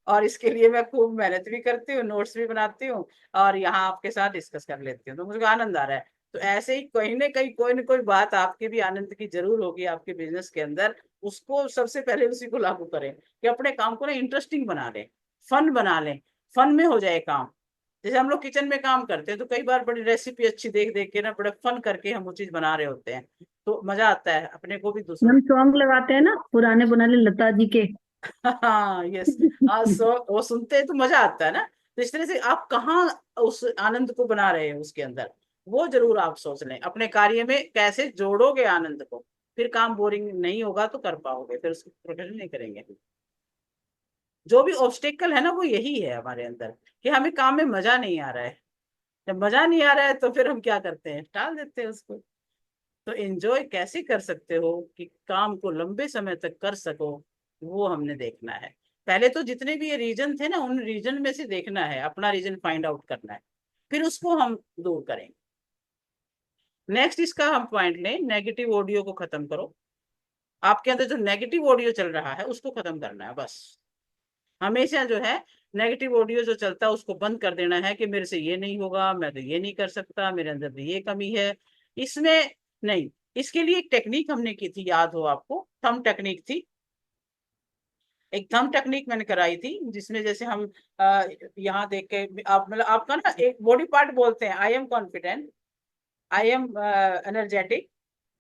A: और इसके लिए मैं खूब मेहनत भी करती हूँ, नोट्स भी बनाती हूँ, और यहाँ आपके साथ डिस्कस कर लेती हूँ, तो मुझे आनंद आ रहा है। तो ऐसे ही कहीं ना कहीं कोई ना कोई बात आपके भी आनंद की जरूर होगी आपके बिजनेस के अंदर। उसको सबसे पहले उसी को लागू करें कि अपने काम को ना इंटरेस्टिंग बना लें, फन बना लें, फन में हो जाए काम। जैसे हम लोग किचन में काम करते हैं तो कई बार बड़ी रेसिपी अच्छी देख देख के ना बड़े फन करके हम वो चीज बना रहे होते हैं, तो मजा आता है अपने को भी, दूसरों
D: हम
A: को।
D: सॉन्ग लगाते हैं ना पुराने पुराने लता जी के।
A: हाँ यस। हाँ, सो वो सुनते हैं तो मजा आता है ना। तो इस तरह से आप कहाँ उस आनंद को बना रहे हैं उसके अंदर, वो जरूर आप सोच लें, अपने कार्य में कैसे जोड़ोगे आनंद को, फिर काम बोरिंग नहीं होगा तो कर पाओगे, फिर उसको प्रोटेक्ट नहीं करेंगे। जो भी ऑब्स्टेकल है ना वो यही है हमारे अंदर, कि हमें काम में मजा नहीं आ रहा है। जब मजा नहीं आ रहा है तो फिर हम क्या करते हैं, टाल देते हैं उसको। तो एंजॉय कैसे कर सकते हो कि काम को लंबे समय तक कर सको, वो हमने देखना है। पहले तो जितने भी ये रीजन थे ना, उन रीजन में से देखना है, अपना रीजन फाइंड आउट करना है, फिर उसको हम दूर करेंगे। नेक्स्ट इसका हम पॉइंट लें, नेगेटिव ऑडियो को खत्म करो। आपके अंदर जो नेगेटिव ऑडियो चल रहा है उसको खत्म करना है बस। हमेशा जो है नेगेटिव ऑडियो जो चलता है उसको बंद कर देना है, कि मेरे से ये नहीं होगा, मैं तो ये नहीं कर सकता, मेरे अंदर तो ये कमी है, इसमें नहीं। इसके लिए एक टेक्निक हमने की थी, याद हो आपको, थंब टेक्निक थी। एक थंब टेक्निक मैंने कराई थी, जिसमें जैसे हम यहाँ देख के आप मतलब आपका ना एक बॉडी पार्ट बोलते हैं, I am confident, I am energetic.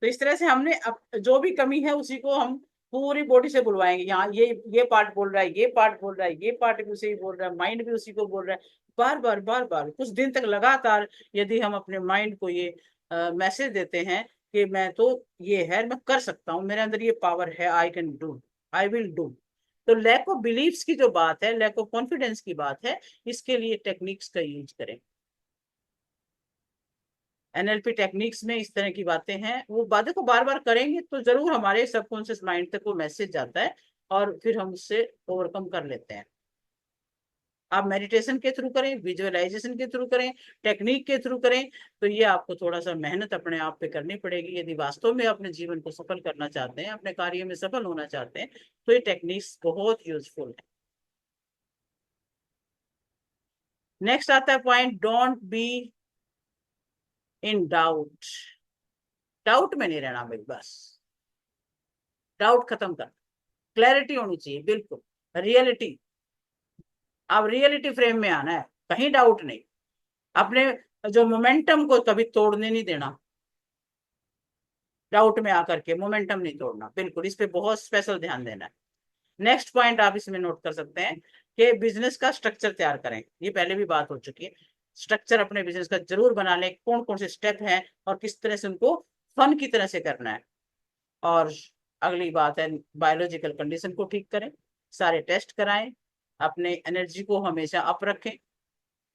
A: तो इस तरह से हमने जो भी कमी है उसी को हम पूरी बॉडी से बुलवाएंगे। यहाँ ये पार्ट बोल रहा है, ये पार्ट बोल रहा है, ये पार्ट भी उसे ही बोल रहा है, माइंड भी उसी को बोल रहा है। बार बार बार बार कुछ दिन तक लगातार यदि हम अपने माइंड को ये मैसेज देते हैं कि मैं तो ये है, मैं कर सकता हूँ, मेरे अंदर ये पावर है, I can do, I will do. तो लैक ऑफ बिलीव्स की जो बात है, लैक ऑफ कॉन्फिडेंस की बात है, इसके लिए टेक्निक्स का यूज करें। एनएलपी टेक्निक्स में इस तरह की बातें हैं, वो बातें को बार बार करेंगे तो जरूर हमारे सबकॉन्शियस माइंड तक वो मैसेज जाता है और फिर हम उससे ओवरकम कर लेते हैं। आप मेडिटेशन के थ्रू करें, विजुअलाइजेशन के थ्रू करें, टेक्निक के थ्रू करें, तो ये आपको थोड़ा सा मेहनत अपने आप पे करनी पड़ेगी यदि वास्तव में अपने जीवन को सफल करना चाहते हैं, अपने कार्य में सफल होना चाहते हैं, तो ये टेक्निक्स बहुत यूजफुल है। नेक्स्ट आता है point, don't be in doubt. Doubt में नहीं रहना भाई, बस डाउट खत्म कर, क्लैरिटी होनी चाहिए, बिल्कुल रियलिटी। अब रियलिटी फ्रेम में आना है, कहीं डाउट नहीं। अपने जो मोमेंटम को कभी तोड़ने नहीं देना, डाउट में आकर के मोमेंटम नहीं तोड़ना, बिल्कुल इस पे बहुत स्पेशल ध्यान देना है। नेक्स्ट पॉइंट आप इसमें नोट कर सकते हैं कि बिजनेस का स्ट्रक्चर तैयार करें। ये पहले भी बात हो चुकी है, स्ट्रक्चर अपने बिजनेस का जरूर बना लें, कौन कौन से स्टेप हैं और किस तरह से उनको फन की तरह से करना है। और अगली बात है, बायोलॉजिकल कंडीशन को ठीक करें, सारे टेस्ट कराएं, अपने एनर्जी को हमेशा अप रखें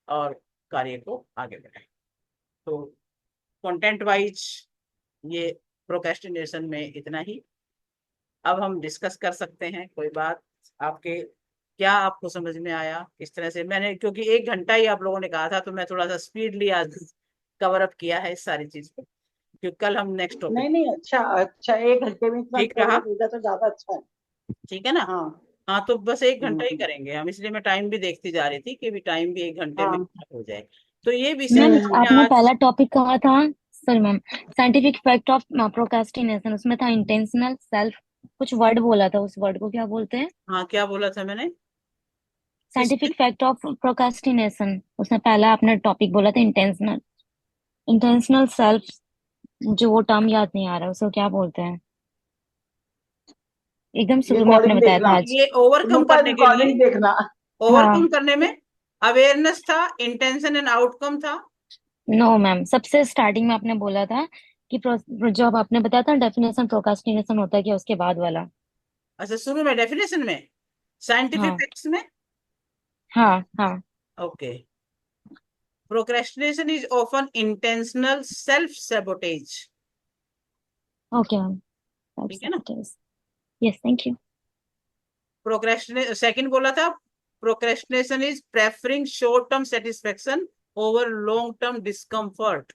A: और कार्य को आगे बढ़ाएं। तो कंटेंट वाइज ये प्रोक्रेस्टिनेशन में इतना ही। अब हम डिस्कस कर सकते हैं कोई बात आपके, क्या आपको समझ में आया इस तरह से। मैंने क्योंकि 1 घंटा ही आप लोगों ने कहा था, तो मैं थोड़ा सा स्पीडली आज कवर अप किया है इस सारी चीज को, क्योंकि कल हम नेक्स्ट टॉपिक।
C: नहीं नहीं, अच्छा अच्छा, 1 घंटे में इतना
A: ठीक
C: कवर
A: रहा,
C: हो गया तो ज्यादा अच्छा है।
A: ठीक है ना।
C: हाँ।
A: हाँ तो बस 1 घंटा ही
C: हम्म।
A: करेंगे हम, इसलिए मैं टाइम भी देखती जा रही थी कि भी टाइम भी 1 घंटे में
C: हाँ।
A: हो जाए। तो ये विषय
B: मैम
A: पे हमने
B: आपने
A: आज,
B: पहला टॉपिक कहा था, sorry ma'am, scientific fact of procrastination, उसमें था इंटेंशनल सेल्फ, कुछ वर्ड बोला था, उस वर्ड को क्या बोलते हैं?
A: हाँ क्या बोला था मैंने, किसमें?
B: साइंटिफिक फैक्ट ऑफ प्रोक्रास्टिनेशन, उसमें पहला आपने टॉपिक बोला था इंटेंशनल, इंटेंशनल सेल्फ, जो वो टर्म याद नहीं आ रहा, उसको क्या बोलते हैं? एकदम शुरू में आपने
C: रिकॉर्डिंग
B: बताया
C: देखना,
B: था आज।
A: ये ओवरकम
C: तुम का
A: करने के लिए,
C: रिकॉर्डिंग देखना।
A: ओवरकम
B: हाँ।
A: करने में अवेयरनेस था, इंटेंशन एंड आउटकम था।
B: नो मैम, सबसे स्टार्टिंग में आपने बोला था कि जो अब आपने बताया था डेफिनेशन प्रोक्रास्टिनेशन होता है क्या, उसके बाद वाला।
A: अच्छा शुरू में डेफिनेशन में, साइंटिफिक
B: हाँ
A: फैक्ट्स में।
B: हाँ हाँ।
A: Okay, procrastination is often intentional self sabotage.
B: Okay ma'am,
A: ठीक है ना।
B: Yes thank you.
A: Procrastination second बोला था, procrastination is preferring short term satisfaction over long term discomfort.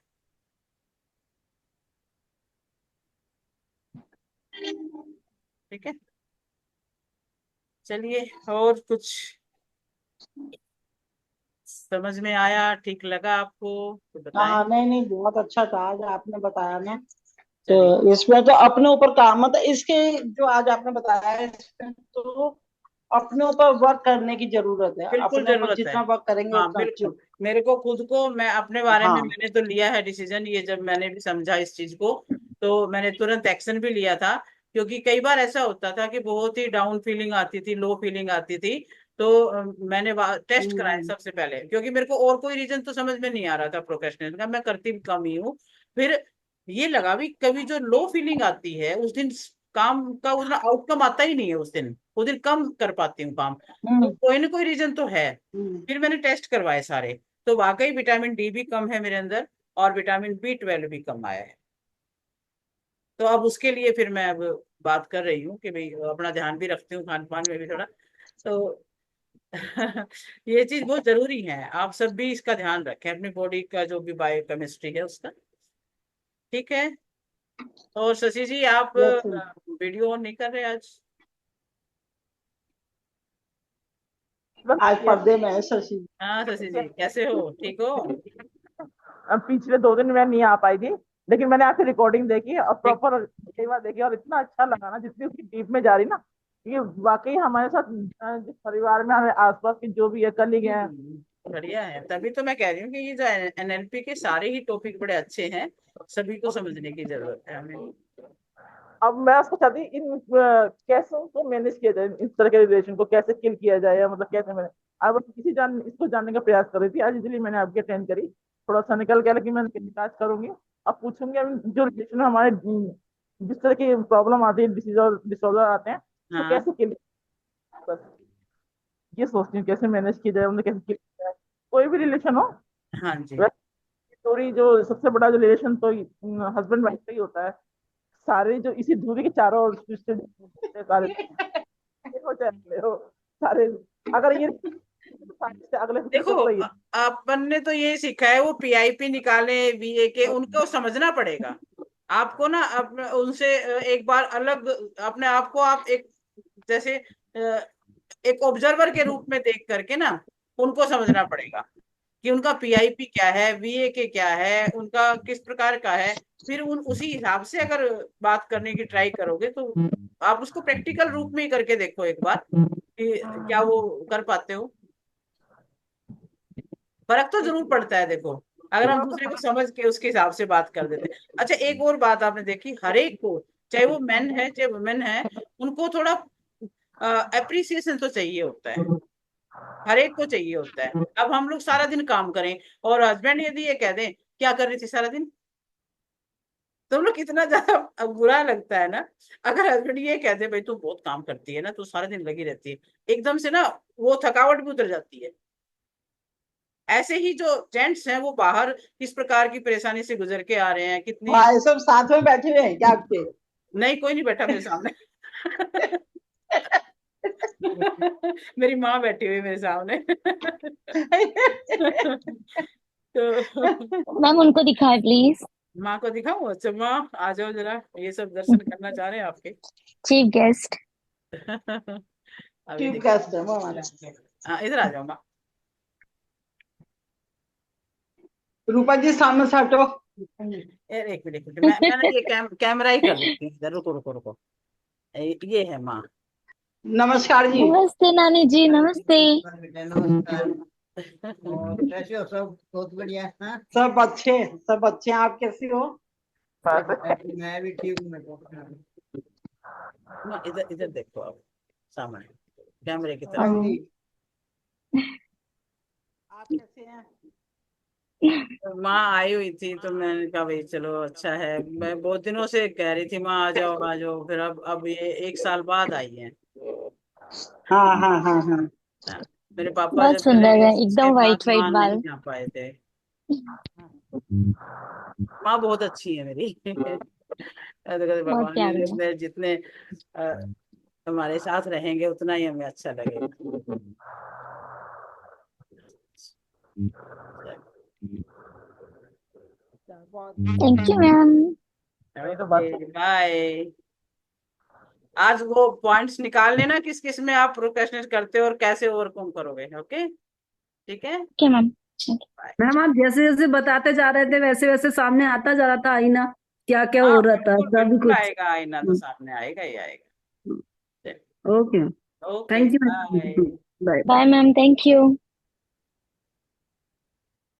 A: ठीक है, चलिए और कुछ समझ में आया, ठीक लगा आपको तो बताएं।
C: हाँ नहीं नहीं, बहुत अच्छा था आज आपने बताया ना।
A: चलिए,
C: तो इसमें तो अपने ऊपर काम, मतलब इसके जो आज आपने बताया है, इसमें तो अपने ऊपर वर्क करने की जरूरत है।
A: बिल्कुल
C: अपने ऊपर
A: जरूरत है।
C: जितना वर्क करेंगे
A: हाँ
C: उतना अच्छा।
A: बिल्कुल, मेरे को खुद को, मैं अपने बारे में
C: हाँ।
A: मैंने तो लिया है डिसीजन, ये जब मैंने भी समझा इस चीज को तो मैंने तुरंत एक्शन भी लिया था। क्योंकि कई बार ऐसा होता था कि बहुत ही डाउन फीलिंग आती थी, लो फीलिंग आती थी, तो मैंने टेस्ट कराया
C: हम्म।
A: सबसे पहले, क्योंकि मेरे को और कोई रीजन तो समझ में नहीं आ रहा था प्रोक्रेस्टिनेशन का, मैं करती भी कम ही हूँ। फिर ये लगा भी कभी जो लो फीलिंग आती है उस दिन काम का उतना आउटकम आता ही नहीं है, उस दिन कम कर पाती हूँ काम, तो
C: हम्म।
A: कोई ना कोई रीजन तो है।
C: हम्म।
A: फिर मैंने टेस्ट करवाए सारे, तो वाकई विटामिन डी भी कम है मेरे अंदर और विटामिन बी 12 भी कम आया है। तो अब उसके लिए फिर मैं अब बात कर रही हूँ कि भाई अपना ध्यान भी रखती हूँ, खान पान में भी थोड़ा। तो ये चीज बहुत जरूरी है, आप सब भी इसका ध्यान रखें, अपनी बॉडी का जो भी बायोकेमिस्ट्री है उसका। ठीक है, और शशि जी आप
C: यस।
A: वीडियो ऑन नहीं कर रहे आज?
E: बस
C: आज
E: ये
C: पर्दे में है शशि।
A: हाँ शशि जी कैसे हो, ठीक हो?
E: अब पिछले 2 दिन मैं नहीं आ पाई थी, लेकिन मैंने आपकी रिकॉर्डिंग देखी और
A: ठीक,
E: प्रॉपर कई बार देखी और इतना अच्छा लगा ना, जितनी उसकी डीप में जा रही ना, ये वाकई हमारे साथ जिस परिवार में हमारे आसपास के जो भी है कलीग हैं,
A: बढ़िया है। तभी तो मैं कह रही हूँ कि ये जो एनएलपी के सारे ही टॉपिक बड़े अच्छे हैं, सभी को समझने की जरूरत है हमें।
E: अब मैं उसको चाहती कैसे उनको मैनेज किया जाए, इस तरह के रिलेशन को कैसे किल किया जाए, या मतलब कैसे मैंने अब इसको जानने का प्रयास कर रही थी आज, इसलिए मैंने आपकी अटेंड करी। थोड़ा सा निकल गया, लेकिन मैं निकाल करूंगी। अब पूछूंगी अब जो रिलेशन में हमारे जिस तरह की प्रॉब्लम आती है, डिसऑर्डर आते हैं, तो
A: हाँ
E: कैसे किल, बस ये सोचती हूँ कैसे मैनेज किया जाए, उन्हें कैसे किल किया जाए, कोई भी रिलेशन हो।
A: हाँ जी।
E: स्टोरी जो सबसे बड़ा जो रिलेशन तो हस्बैंड वाइफ का ही होता है। सारे जो इसी धुरी के चारों ओर twisted होते हैं, सारे हो चाहे अगले हो, सारे अगर ये सारे से अगले से
A: देखो
E: तो ही है।
A: अपन ने तो ये सीखा है, वो पीआईपी निकाले वीए के, उनको समझना पड़ेगा आपको ना। उनसे एक बार अलग अपने आप को आप एक जैसे एक ऑब्जर्वर के रूप में देख करके ना उनको समझना पड़ेगा कि उनका पीआईपी क्या है, वीए के क्या है, उनका किस प्रकार का है। फिर उसी हिसाब से अगर बात करने की ट्राई करोगे तो आप उसको प्रैक्टिकल रूप में ही करके देखो एक बार कि क्या वो कर पाते हो। फर्क तो जरूर पड़ता है देखो, अगर हम दूसरे को समझ के उसके हिसाब से बात कर देते हैं। अच्छा, एक और बात आपने देखी, हर एक को, चाहे वो मैन है चाहे वुमेन है, उनको थोड़ा अप्रिसिएशन तो चाहिए होता है, हर एक को चाहिए होता है। अब हम लोग सारा दिन काम करें और हस्बैंड यदि ये कह दें क्या कर रही थी सारा दिन, तो हम लोग कितना ज्यादा बुरा लगता है ना। अगर हस्बैंड ये कह दे भाई तू बहुत काम करती है ना, तू सारा दिन लगी रहती है, एकदम से ना वो थकावट भी उतर जाती है। ऐसे ही जो जेंट्स हैं वो बाहर किस प्रकार की परेशानी से गुजर के आ रहे हैं, कितनी।
C: भाई सब साथ में बैठे हुए हैं क्या आपके?
A: नहीं, कोई नहीं बैठा मेरे सामने। मेरी माँ बैठी हुई मेरे सामने। तो
B: मैम उनको दिखाए प्लीज।
A: माँ को दिखाऊं? अच्छा माँ आ जाओ जरा, ये सब दर्शन करना चाह रहे हैं आपके।
B: Chief guest.
A: अभी
C: चीफ
A: देखो,
C: गेस्ट है वो हमारा।
A: हाँ इधर आ जाओ माँ।
C: रूपा जी सामने से हटो।
A: एक मिनट मैंने ये कैमरा ही कर देती हूँ इधर, रुको रुको रुको। ये है माँ।
C: नमस्कार जी।
B: नमस्ते नानी जी, नमस्ते।
F: और कैसे हो सब? बहुत बढ़िया। हाँ,
C: सब अच्छे हैं। आप कैसी हो?
F: मैं भी ठीक हूँ। मैं
A: माँ इधर इधर देखो आप, सामने कैमरे की
C: हाँ
A: तरफ।
C: जी। आप कैसे हैं?
A: तो माँ आई हुई थी तो मैंने कहा भाई चलो अच्छा है, मैं बहुत दिनों से कह रही थी माँ आ जाओ आ जाओ, फिर अब ये 1 साल बाद आई है।
C: हाँ हाँ हाँ हाँ।
A: हाँ, मेरे पापा
B: बहुत
A: जब चले
B: सुंदर
A: गए
B: है,
A: उसके
B: एकदम
A: बाद
B: वाइट वाइट
A: माँ
B: बाल।
A: नहीं आ पाए थे। माँ बहुत अच्छी है मेरी। तो कहते
B: बहुत
A: भगवान
B: प्यारी है।
A: ने जितने अ, हमारे साथ रहेंगे उतना ही हमें अच्छा लगेगा।
B: Thank you ma'am.
E: नहीं तो बात
A: ओके बाय। आज वो पॉइंट्स निकाल लेना किस किस में आप प्रोक्रेस्टिनेट करते हो और कैसे ओवरकम करोगे। ओके ठीक है,
B: ओके मैम।
A: बाय।
D: मैम आप जैसे जैसे बताते जा रहे थे वैसे वैसे सामने आता जा रहा था आईना, क्या क्या हो
A: हाँ
D: रहा था
A: बिल्कुल
D: सब
A: बिल्कुल
D: कुछ।
A: आएगा, आईना तो सामने आएगा ही आएगा।
D: Okay,
A: okay
D: thank you.
A: Bye.
D: Bye.
B: Bye ma'am, thank you.